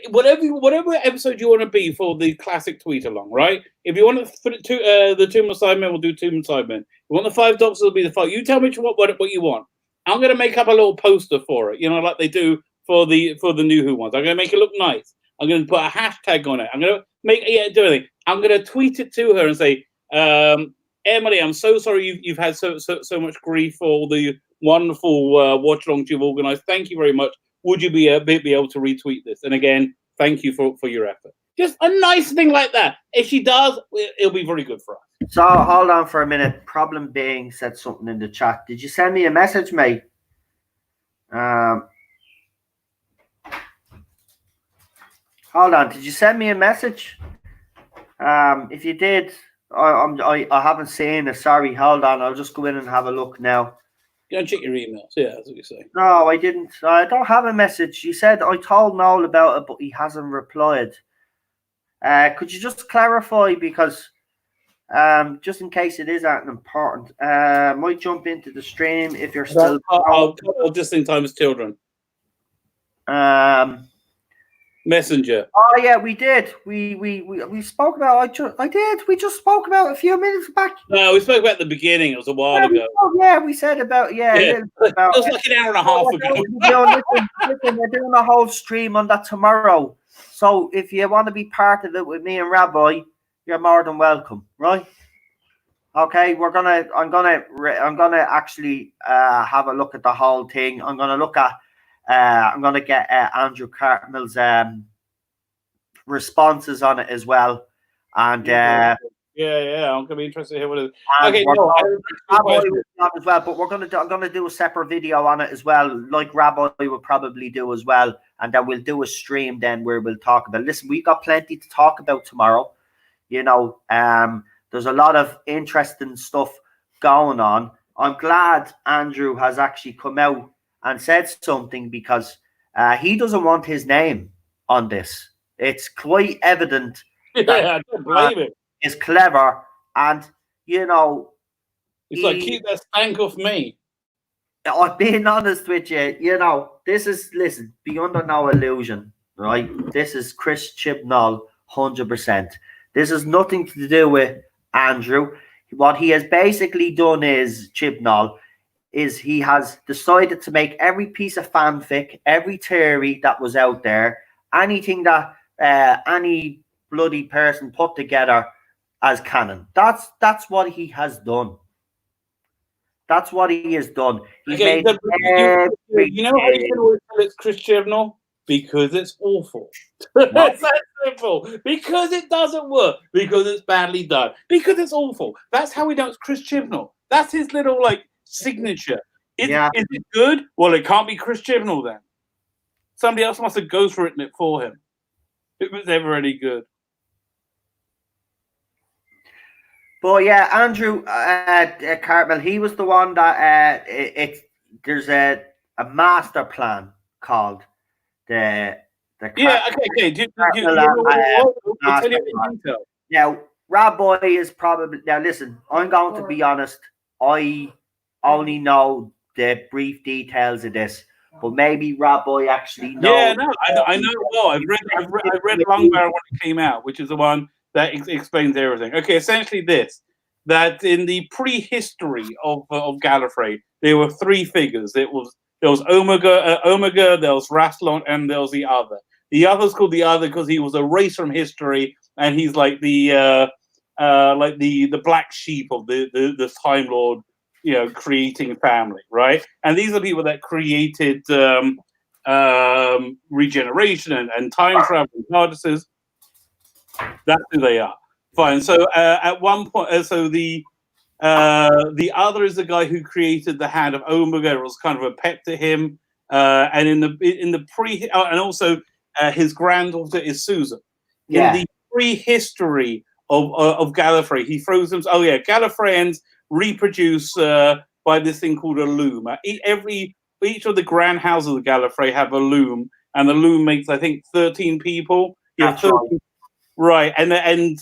Whatever episode you want to be for the classic tweet along, right? If you want to put it to the Tomb of Sidemen, we'll do Tomb of Sidemen. If you want the 5 Doctors, it'll be the 5. You tell me what you want. I'm going to make up a little poster for it, like they do for the new Who ones. I'm going to make it look nice. I'm going to put a hashtag on it. I'm going to do anything. I'm going to tweet it to her and say, Emily, I'm so sorry you've had so much grief for all the wonderful watch-alongs you've organised. Thank you very much. Would you be able to retweet this? And again, thank you for your effort. Just a nice thing like that. If she does, it'll be very good for us. So hold on for a minute. Problem being said something in the chat. Did you send me a message, mate? Hold on. Did you send me a message? If you did, I haven't seen it. Sorry. Hold on. I'll just go in and have a look now. Go and check your emails. Yeah, that's what you say. No, I didn't. I don't have a message. You said I told Noel about it, but he hasn't replied. Could you just clarify because just in case it is that important, might jump into the stream if you're still. I'll just in time as children. Messenger. Oh yeah, we did. We spoke about. I did. We just spoke about it a few minutes back. No, we spoke about the beginning. It was a while ago. We said about It was like an hour and a half ago. Listen, we're doing a whole stream on that tomorrow. So if you want to be part of it with me and Rabbi, you're more than welcome, right? Okay, I'm gonna actually have a look at the whole thing. I'm gonna get Andrew Cartmell's responses on it as well, and I'm gonna be interested to hear what it is. Okay, as well, but I'm gonna do a separate video on it as well, like Rabbi will probably do as well, and then we'll do a stream then where we'll talk about. Listen, we've got plenty to talk about tomorrow. There's a lot of interesting stuff going on. I'm glad Andrew has actually come out and said something because he doesn't want his name on this. It's quite evident that I don't blame it. It's clever, and it's like keep that stank off me. I'm being honest with you. Listen, be under no illusion, right? This is Chris Chibnall, 100%. This has nothing to do with Andrew. What he has basically done is Chibnall. Is he has decided to make every piece of fanfic, every theory that was out there, anything that any bloody person put together as canon. That's what he has done. That's what he has done. He made how you can always tell it's Chris Chibnall? Because it's awful. It's that simple. Because it doesn't work. Because it's badly done. Because it's awful. That's how we know it's Chris Chibnall. That's his little signature. Is it good? Well, it can't be Chris Chibnall then. Somebody else must have ghostwritten it for him. It was ever any good. But yeah, Andrew Cartmell, he was the one that there's a master plan called the okay. Now, Rabbi is probably listen. I'm going to be honest. I only know the brief details of this, but maybe Rabbi actually knows. Yeah, no, I know. Well, I've read Longbarrow when it came out, which is the one that explains everything. Okay, essentially this. that in the prehistory of Gallifrey, there were three figures. There was Omega, there was Rassilon, and there was the other. The other's called the other because he was erased from history, and he's like the black sheep of the Time Lord, creating family, right? And these are people that created regeneration and time travel and TARDISes. That's who they are. Fine. So at one point, the other is the guy who created the Hand of Omega. It was kind of a pet to him. And in the and also his granddaughter is Susan. In the prehistory of Gallifrey, he throws them. Oh yeah, Gallifreyans reproduce by this thing called a loom. Each of the grand houses of Gallifrey have a loom, and the loom makes, I think, 13 people. That's right. And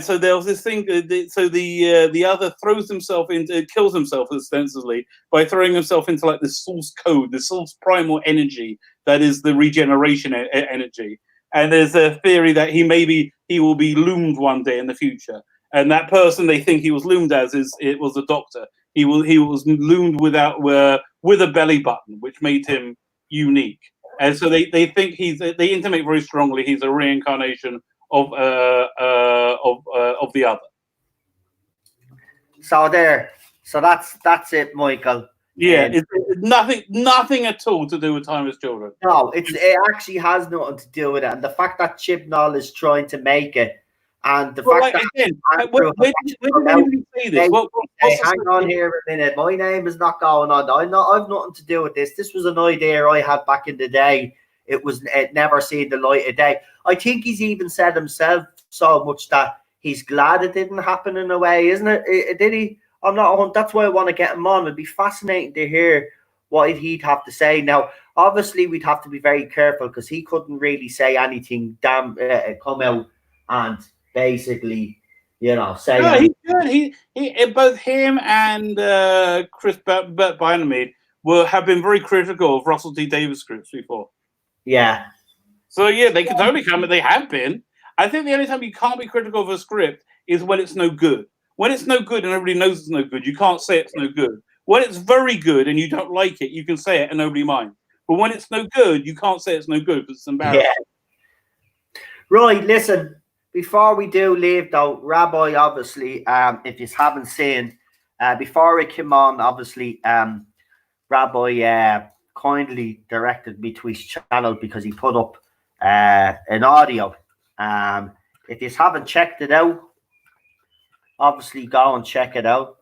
so there was this thing. So the other throws himself into, kills himself ostensibly by throwing himself into like this source code, this source primal energy that is the regeneration energy. And there's a theory that he will be loomed one day in the future. And that person they think he was loomed as it was a doctor. He was loomed with a belly button, which made him unique. And so they think they intimate very strongly he's a reincarnation of the other. So that's it, Michael. Yeah, it's nothing at all to do with Timeless Children. No, it actually has nothing to do with it, and the fact that Chibnall is trying to make it, and the fact that again, when did we say this? Hang on here a minute. My name is not going on. I've nothing to do with this. This was an idea I had back in the day. It never seen the light of day. I think he's even said himself so much that he's glad it didn't happen in a way, isn't it? Did he? I'm not. That's why I want to get him on. It'd be fascinating to hear what he'd have to say. Now, obviously, we'd have to be very careful because he couldn't really say anything. Come out and basically, say. No, he's good. He both him and Chris Bynamid have been very critical of Russell T Davies scripts before. Yeah. So yeah, they can totally come, but they have been. I think the only time you can't be critical of a script is when it's no good. When it's no good and everybody knows it's no good, you can't say it's no good. When it's very good and you don't like it, you can say it and nobody minds. But when it's no good, you can't say it's no good because it's embarrassing. Yeah. Right, listen, before we do leave though, Rabbi, obviously, if you haven't seen, before I came on, obviously, Rabbi kindly directed me to his channel because he put up an audio. If you haven't checked it out, obviously go and check it out.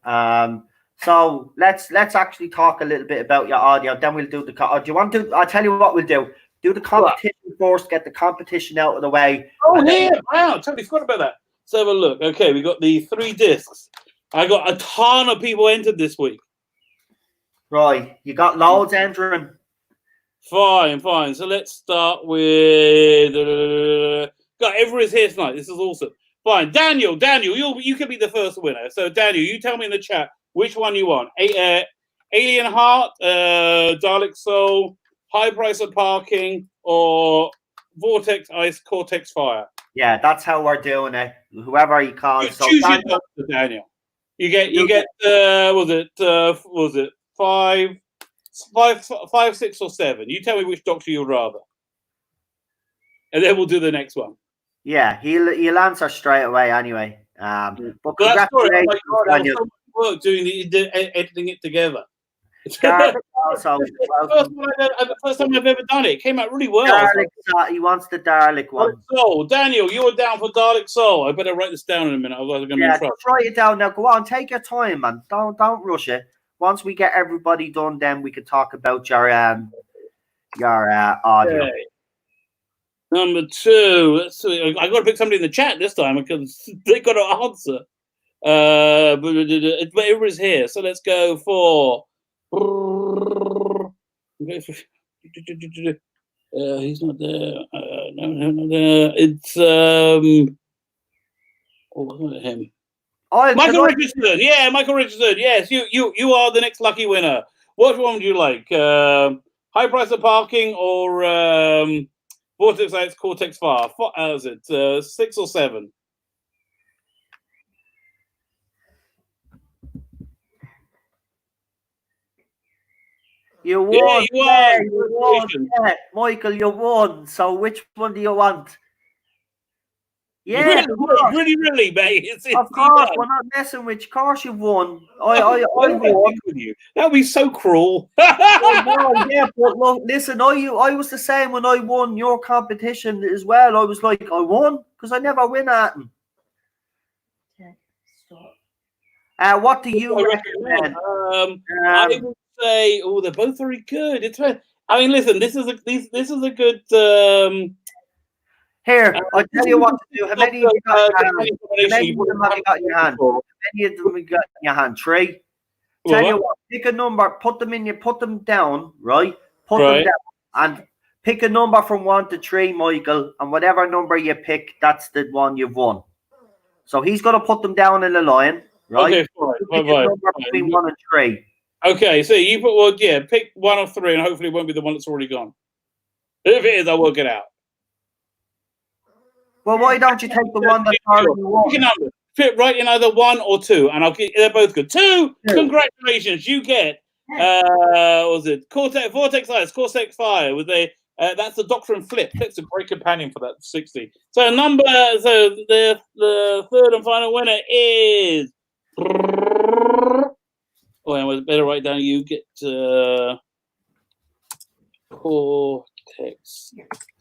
So let's actually talk a little bit about your audio. Then we'll do the. Do you want to? I'll tell you what we'll do. Do the competition first. Get the competition out of the way. Oh yeah! Wow, totally forgot about that. Let's have a look. Okay, we got the 3 discs. I got a ton of people entered this week. Right, you got loads entering. Fine. So let's start with. God, everyone's here tonight. This is awesome. Fine, Daniel, you can be the first winner. So Daniel, you tell me in the chat which one you want. Alien Heart, Dalek Soul, High Price of Parking, or Vortex Ice, Cortex Fire. Yeah, that's how we're doing it. Whoever he calls. You choose your doctor, Daniel. You get was it 5, 6, or 7? You tell me which doctor you'd rather, and then we'll do the next one. Yeah, he'll answer straight away anyway. But that's good. Oh my God, that was so much work doing editing it together. Also, the first time I've ever done it. It came out really well. Dalek, he wants the Dalek one. Soul. Daniel, you're down for Dalek Soul. I better write this down in a minute. Otherwise I'm going to be in trouble. Write it down now. Go on, take your time, man. Don't rush it. Once we get everybody done, then we can talk about your audio. Okay. Number 2. Let's see. I got to pick somebody in the chat this time because they got to answer. But everybody's here, so let's go for. He's not there. No, not there. It's wasn't him. Michael Richardson. Yeah, Michael Richardson. Yes, you are the next lucky winner. Which one would you like? High Price of Parking or Vortex X Cortex Fire? Is it 6 or 7? You won. Yeah, you won. You won. Yeah. Michael, you won. So which one do you want? Yeah, really, mate. of course, we're not messing with you. Of course you won. I won. That would be so cruel. No, yeah, but look, listen, I was the same when I won your competition as well. I was like, I won because I never win at them. What do you recommend? I would say, they're both very good. I mean, listen, this is a good. Here, I'll tell you what to do. How many of you got in your hand? How many of them have you got in your hand? How many of them have you got in your hand? 3. Tell you what, pick a number, put them down, right? Put them down, and pick a number from 1 to 3, Michael, and whatever number you pick, that's the one you've won. So he's going to put them down in a line, right? Okay, fine. Pick a number between 1 and 3. Okay, so you put pick 1 of 3, and hopefully it won't be the one that's already gone. If it is, I'll work it out. Well, why don't you take the one that's already won? Pick a number. Fit right in either 1 or 2, and they're both good. 2, congratulations, you get what was it? Vortex Ice, Cortex Fire with that's the Doctor and Flip. Flip's a great companion for that 60. So the third and final winner is I better write down you get Cortex.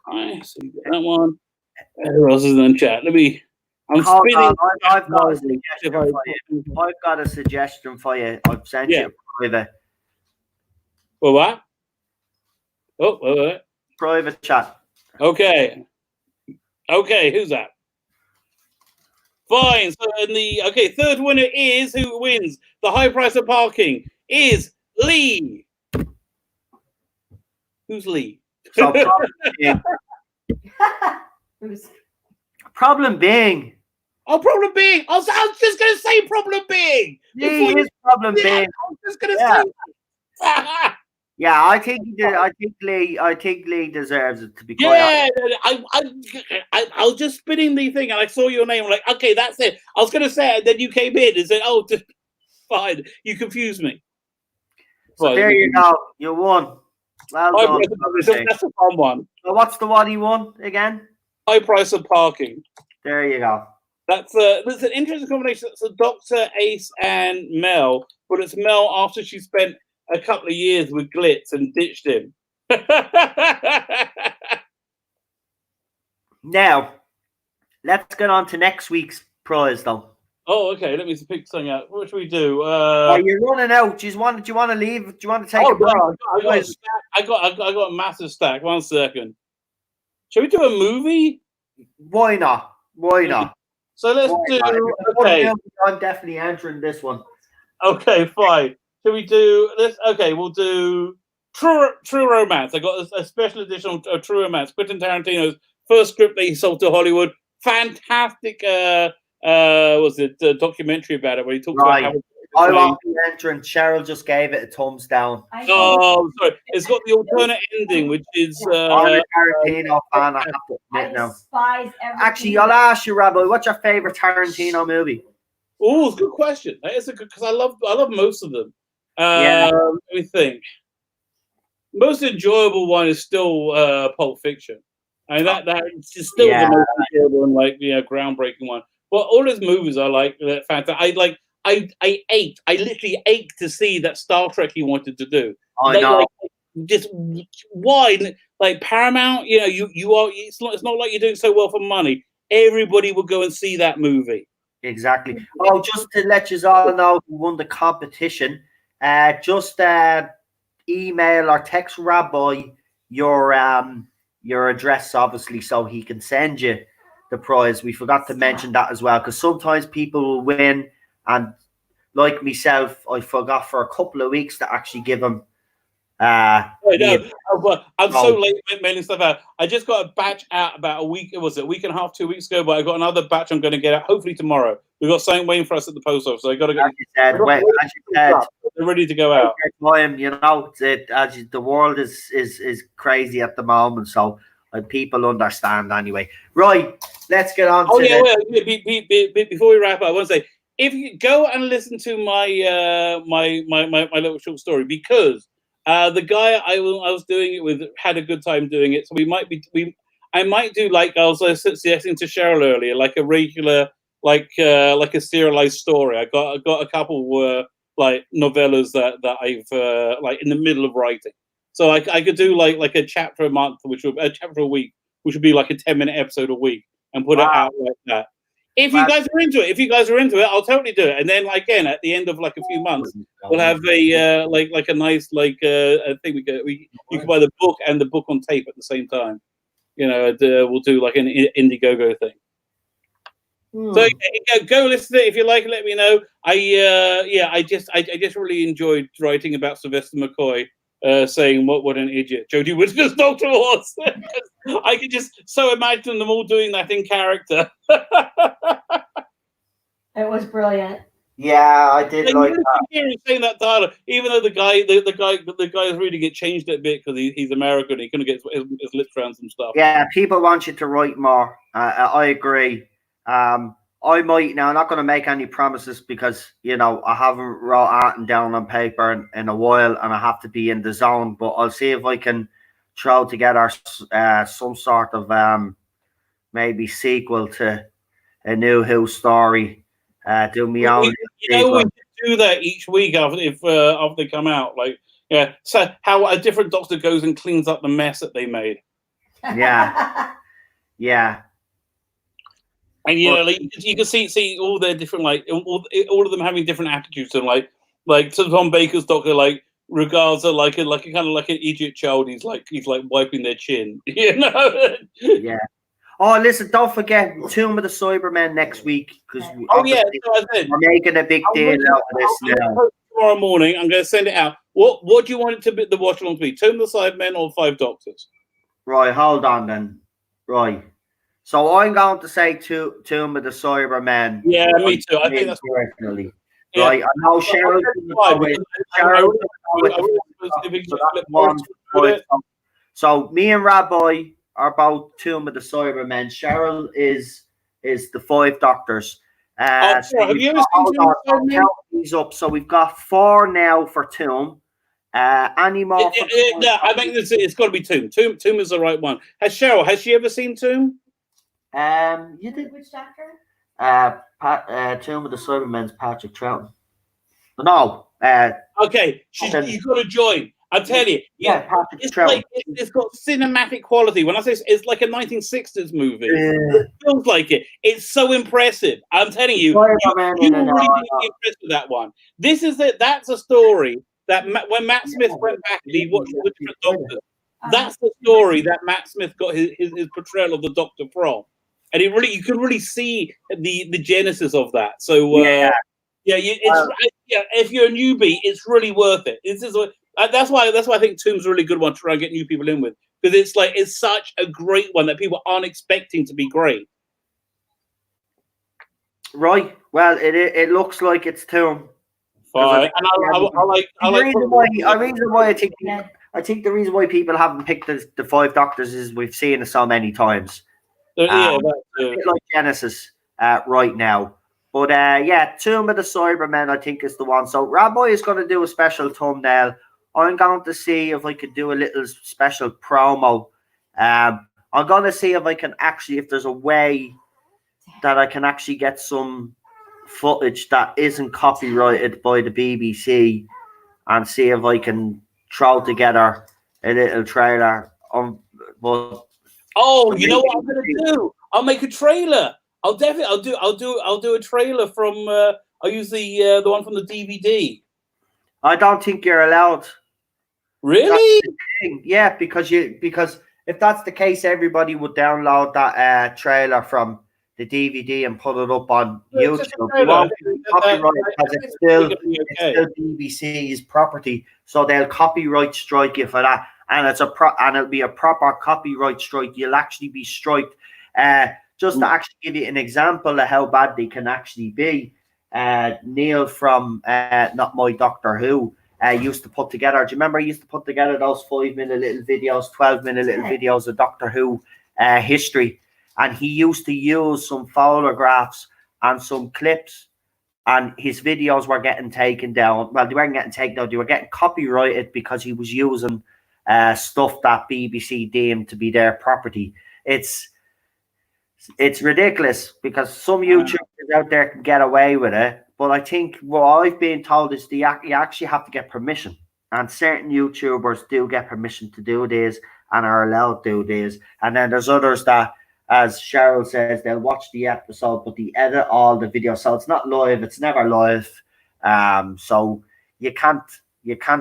Alright, so you get that one. Who else is in the chat? I'm spinning. I've got a suggestion for you. I've got a suggestion for you. I've sent you private. Well, what? Oh, private chat. Okay, who's that? Fine. So third winner is who wins the high price of parking is Lee. Who's Lee? So problem being. Oh, problem being. I was just going to say problem being. Lee is problem being. I was just going to say that. Yeah, I think Lee deserves it, to be quite honest. I was just spinning the thing and I saw your name. I'm like, okay, that's it. I was going to say it, and then you came in and said, oh, fine. You confused me. So there you go. You won. Well done. That's a fun one. So what's the one he won again? High price of parking. There you go. That's an interesting combination. It's a Dr. Ace and Mel, but it's Mel after she spent a couple of years with Glitz and ditched him. Now, let's get on to next week's prize, though. Oh, okay. Let me pick something out. What should we do? You're running out. Do you want to leave? Do you want to take a break? I got a massive stack. 1 second. Should we do a movie? Why not? So let's do. Okay. I'm definitely entering this one. Okay, fine. Should we do this? Okay, we'll do True Romance. I got a special edition of True Romance. Quentin Tarantino's first script that he sold to Hollywood. Fantastic. Was it a documentary about it where he talks about how I won't be entering. Cheryl just gave it a thumbs down. Oh, sorry. It's got the alternate ending, which is I'm a Tarantino fan. I have to admit now. Actually, I'll ask you, Rabbi, what's your favorite Tarantino movie? Oh, it's a good question. That is a good because I love most of them. Let me think. Most enjoyable one is still Pulp Fiction. I mean that is still the most enjoyable and groundbreaking one. But all his movies are fantastic. I literally ached to see that Star Trek he wanted to do. I know. Just why Paramount? It's not like you're doing so well for money. Everybody will go and see that movie. Exactly. Oh, just to let you all know who won the competition, just email or text Rabbi your address, obviously, so he can send you the prize. We forgot to mention that as well, because sometimes people will win, and like myself, I forgot for a couple of weeks to actually give them. I'm so late mailing stuff out. I just got a batch out about a week and a half, 2 weeks ago, but I got another batch I'm going to get out hopefully tomorrow. We've got something waiting for us at the post office. So I got to go. They're ready to go out. The world is crazy at the moment, so people understand anyway. Right, let's get on. Before we wrap up, I want to say, if you go and listen to my my little short story, because The guy I was doing it with had a good time doing it, so I might do, like I was suggesting to Cheryl earlier, like a regular, like a serialized story. I got a couple like novellas that I've like in the middle of writing, so I could do like a chapter a month, a chapter a week, which would be like a 10-minute episode a week, and put it out like that. If you guys are into it, I'll totally do it. And then again, at the end of like a few months, we'll have a like a nice I think you can buy the book and the book on tape at the same time. You know, we'll do like an Indiegogo thing. So go listen to it if you like. Let me know. I just really enjoyed writing about Sylvester McCoy saying what an idiot Jodie Whittaker's doctor was. I could just so imagine them all doing that in character. It was brilliant. Yeah, I did like that. Hear him saying that dialogue, even though the guy is reading it changed it a bit because he's American. He couldn't get his lips around some stuff. Yeah, people want you to write more. I agree. I might now. I'm not going to make any promises because I haven't wrote art down on paper in a while, and I have to be in the zone. But I'll see if I can throw together some sort of maybe sequel to a new Who story. Do me own. We do that each week after they come out. Like, yeah, so how a different doctor goes and cleans up the mess that they made. Yeah, yeah. And like, you can see all their different all of them having different attitudes, and like Tom Baker's doctor regards her like a kind of like an idiot child. He's like wiping their chin, Yeah. Oh, listen! Don't forget Tomb of the Cybermen next week because we're making a big deal out of this now. Tomorrow morning, I'm going to send it out. What do you want it to be? The watch along to be Tomb of the Cybermen or 5 Doctors? Right, hold on then. Right, so I'm going to say Tomb of the Cybermen. Yeah, me too. I think that's personally. Yeah. Right, I know Cheryl. So me and Rabbi are both Tomb of the Cybermen. Cheryl is the 5 Doctors. Have you ever seen Tomb? These up, so we've got 4 now for Tomb. Any more? No, I think it's got to be Tomb. Tomb is the right one. Has she ever seen Tomb? You did. Which doctor? Tomb of the Cybermen's Patrick Troughton. No. Okay, you got to join. I'm telling you, it's got cinematic quality. When I say it's like a 1960s movie, it feels like it. It's so impressive. I'm telling you, you will really be impressed with that one. This is it. That's a story that when Matt Smith went back and he watched the different Doctors, that's the story that Matt Smith got his portrayal of the Doctor from, and you can really see the genesis of that. So if you're a newbie, it's really worth it. That's why I think Tomb's a really good one to try and get new people in with, because it's such a great one that people aren't expecting to be great. Right. Well, it looks like it's Tomb. Fine. I think the reason why people haven't picked the 5 Doctors is we've seen it so many times. Like Genesis right now. But Tomb of the Cybermen I think is the one. So Rabbi is going to do a special thumbnail. I'm going to see if I could do a little special promo. I'm going to see if I can if there's a way that I can actually get some footage that isn't copyrighted by the BBC and see if I can throw together a little trailer. You know what I'm going to do? I'll make a trailer. I'll do a trailer from. I'll use the one from the DVD. I don't think you're allowed. Really? Yeah, because if that's the case, everybody would download that trailer from the DVD and put it up on YouTube. It's still BBC's property, so they'll copyright strike you for that, and it'll be a proper copyright strike. You'll actually be striked. Just to actually give you an example of how bad they can actually be, Neil from Not My Doctor Who used to put together. Do you remember he used to put together those 5-minute little videos, 12-minute little videos of Doctor Who history? And he used to use some photographs and some clips and his videos were getting taken down. Well, they weren't getting taken down; they were getting copyrighted because he was using stuff that BBC deemed to be their property. It's ridiculous because some YouTubers out there can get away with it, but I think what I've been told is you actually have to get permission, and certain YouTubers do get permission to do this and are allowed to do this, and then there's others that, as Cheryl says, they'll watch the episode, but they edit all the videos, so it's not live. It's never live. So you can't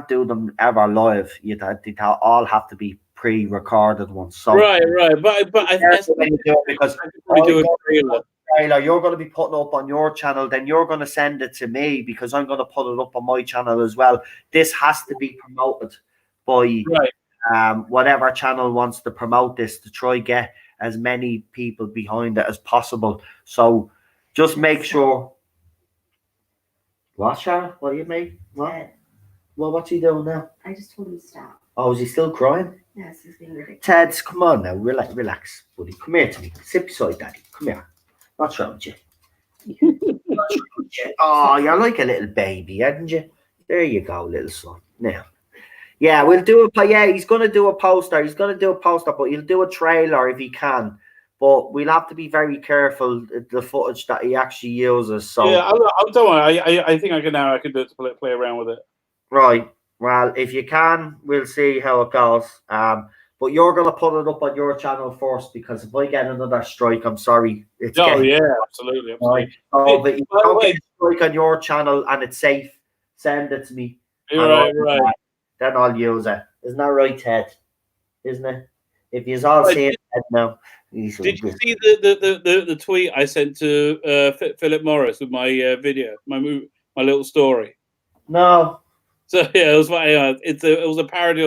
do them ever live. They all have to be pre-recorded ones. So right. But I when you do it, because trailer you're going to be putting up on your channel, then you're going to send it to me because I'm going to put it up on my channel as well. This has to be promoted by whatever channel wants to promote this to try get as many people behind it as possible. So just make sure. What, Sharon? What do you mean? What? Well, what's he doing now? I just told him to stop. Oh, is he still crying? Yes, he's being ridiculous. Ted, come on now. Relax, buddy. Come here to me. Sit beside Daddy. Come here. What's wrong with you? Oh, you're like a little baby, aren't you? There you go, little son. Now. Yeah, we'll do a. Yeah, he's going to do a poster. But he'll do a trailer if he can. But we'll have to be very careful the footage that he actually uses. So yeah, don't worry. I think I can do it to play around with it. Right. Well, if you can, we'll see how it goes. But you're going to put it up on your channel first because if I get another strike, I'm sorry. Yeah, absolutely. Right. Oh, but if you don't get a strike on your channel and it's safe, send it to me. Right. Then I'll use it. Isn't that right, Ted? Isn't it? If you all see it now. Did you see the tweet I sent to Philip Morris with my video, my little story? No. So yeah, it was it was a parody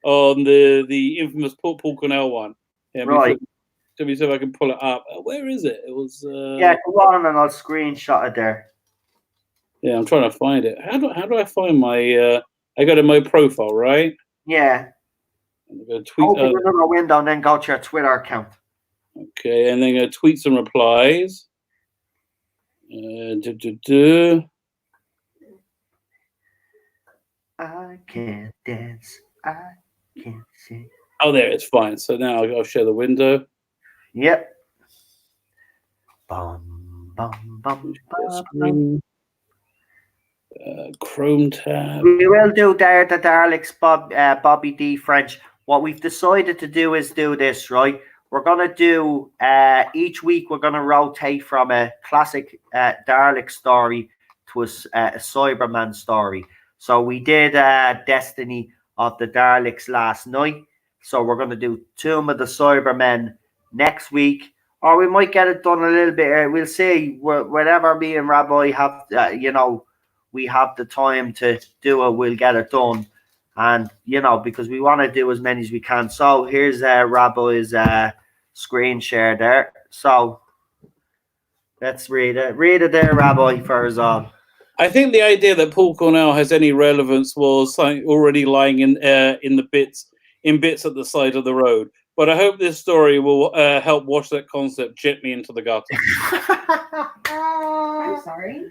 on the infamous Paul Cornell one. Yeah, right. Let me see if I can pull it up. Where is it? It was. Yeah, go on and I'll screenshot it there. Yeah, I'm trying to find it. How do I find my? I go to my profile, right? Yeah. I'm gonna tweet. Open another window and then go to your Twitter account. Okay, and then go tweet some replies. I can't dance. I can't sing. Oh, there, it's fine. So now I'll share the window. Yep. Bum, bum, bum, bum. Chrome tab. We will do there the Daleks, Bobby D French. What we've decided to do is do this, right? We're gonna do each week. We're gonna rotate from a classic Dalek story to a Cyberman story. So we did Destiny of the Daleks last night. So we're gonna do Tomb of the Cybermen next week, or we might get it done a little bit. We'll see. Whenever me and Rabbi have, we have the time to do it, we'll get it done. And, because we want to do as many as we can. So here's Rabbi's screen share there. So let's read it. Read it there, Rabbi, for us all. I think the idea that Paul Cornell has any relevance was something already lying in bits at the side of the road. But I hope this story will help wash that concept gently into the gutter. I'm sorry.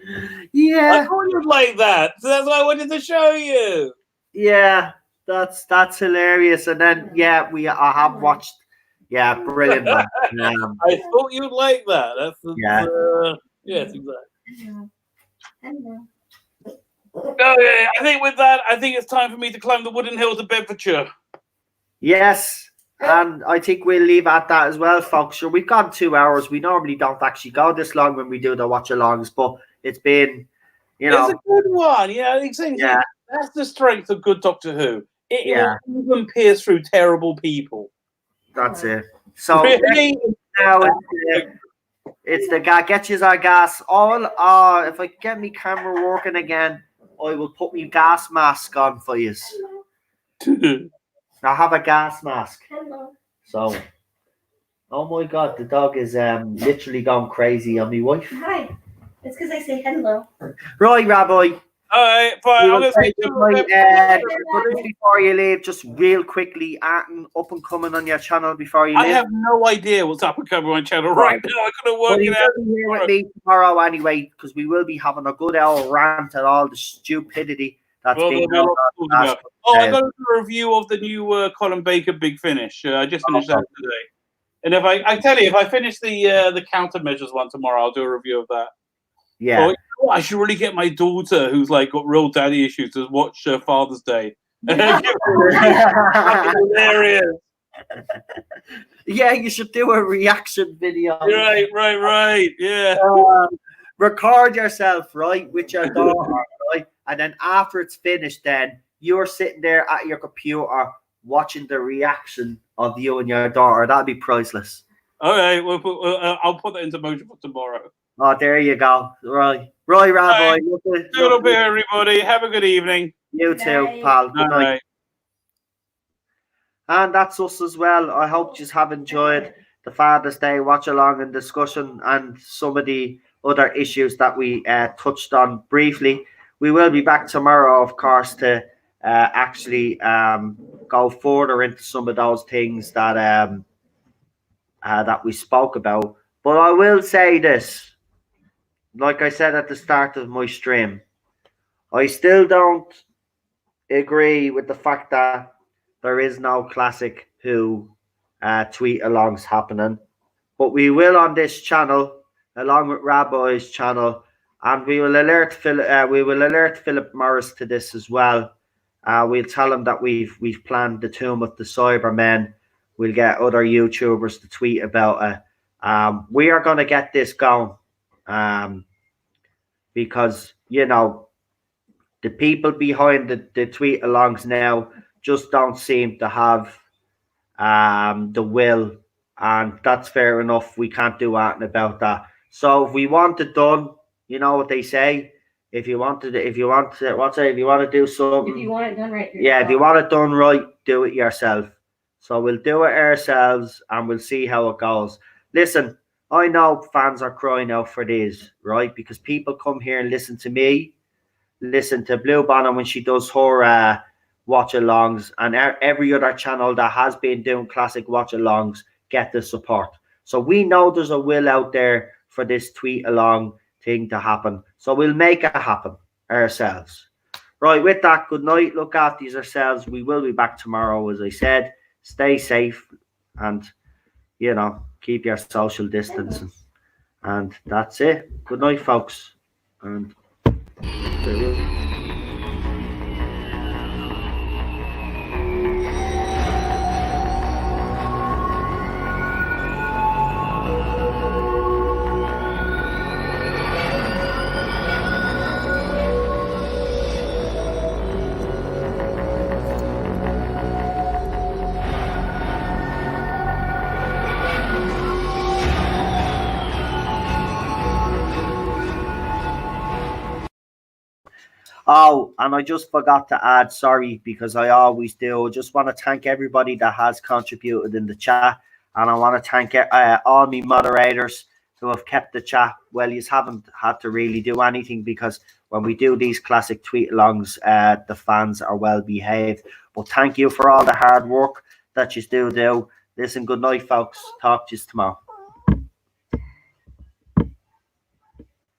Yeah. I thought you'd like that. So that's why I wanted to show you. Yeah, that's hilarious. And then I have watched. Yeah, brilliant. Man. I thought you'd like that. Yes, exactly. Okay, I think with that, it's time for me to climb the wooden hill to Bedfordshire. Yes, and I think we'll leave at that as well, folks. Sure, we've gone 2 hours. We normally don't actually go this long when we do the watch-alongs, but it's been, It's a good one. Yeah. That's the strength of good Doctor Who. It will even pierce through terrible people. That's it. So really? Now it's the guy. Get you our gas. If I get me camera working again, I will put me gas mask on for you. I have a gas mask. Hello. So, oh my God, the dog is literally gone crazy on me wife. Hi. It's because I say hello. Right, Rabbi. All right, fine. I'm going to say before you leave, just real quickly, Arton, up and coming on your channel before you leave. I have no idea what's up and coming on my channel right now. I couldn't work it out. Will be here with me tomorrow anyway, because we will be having a good old rant at all the stupidity that's being going on. I got a review of the new Colin Baker Big Finish. I just finished that today. And if I tell you, if I finish the countermeasures one tomorrow, I'll do a review of that. Yeah. Oh, you know what? I should really get my daughter, who's like got real daddy issues, to watch Father's Day. Hilarious. Yeah, you should do a reaction video. Right. Yeah. Record yourself, right, with your daughter, right? And then after it's finished, then you're sitting there at your computer watching the reaction of you and your daughter. That'd be priceless. All right, I'll put that into motion for tomorrow. Oh, there you go. Right, Rabbi. Good up here, everybody. Have a good evening. You too, pal. Good night. Right. And that's us as well. I hope you have enjoyed the Father's Day watch along and discussion and some of the other issues that we touched on briefly. We will be back tomorrow, of course, to actually go further into some of those things that that we spoke about. But I will say this, like I said at the start of my stream, I still don't agree with the fact that there is no Classic Who tweet alongs happening. But we will on this channel, along with Rabbi's channel, and we will alert Philip Morris to this as well. We'll tell him that we've planned the Tomb of the Cybermen. We'll get other YouTubers to tweet about it. We are going to get this going because, you know, the people behind the tweet alongs now just don't seem to have the will, and that's fair enough. We can't do anything about that. So if we want it done, you know what they say. If you want to do something, if you want it done right, if you want it done right, do it yourself. So we'll do it ourselves, and we'll see how it goes. Listen, I know fans are crying out for these, right? Because people come here and listen to me, listen to Blue Bonnet when she does her watch-alongs, and every other channel that has been doing classic watch-alongs get the support. So we know there's a will out there for this tweet-along thing to happen. So we'll make it happen ourselves. Right, with that, good night. Look after yourselves. We will be back tomorrow, as I said. Stay safe and, you know, keep your social distancing. And that's it. Good night, folks. And there we go. Oh, and I just forgot to add, sorry, because I always do. I just want to thank everybody that has contributed in the chat. And I want to thank all my moderators who have kept the chat. Well, you haven't had to really do anything because when we do these classic tweet-alongs, the fans are well behaved. But thank you for all the hard work that you do. Listen, good night, folks. Talk to you tomorrow.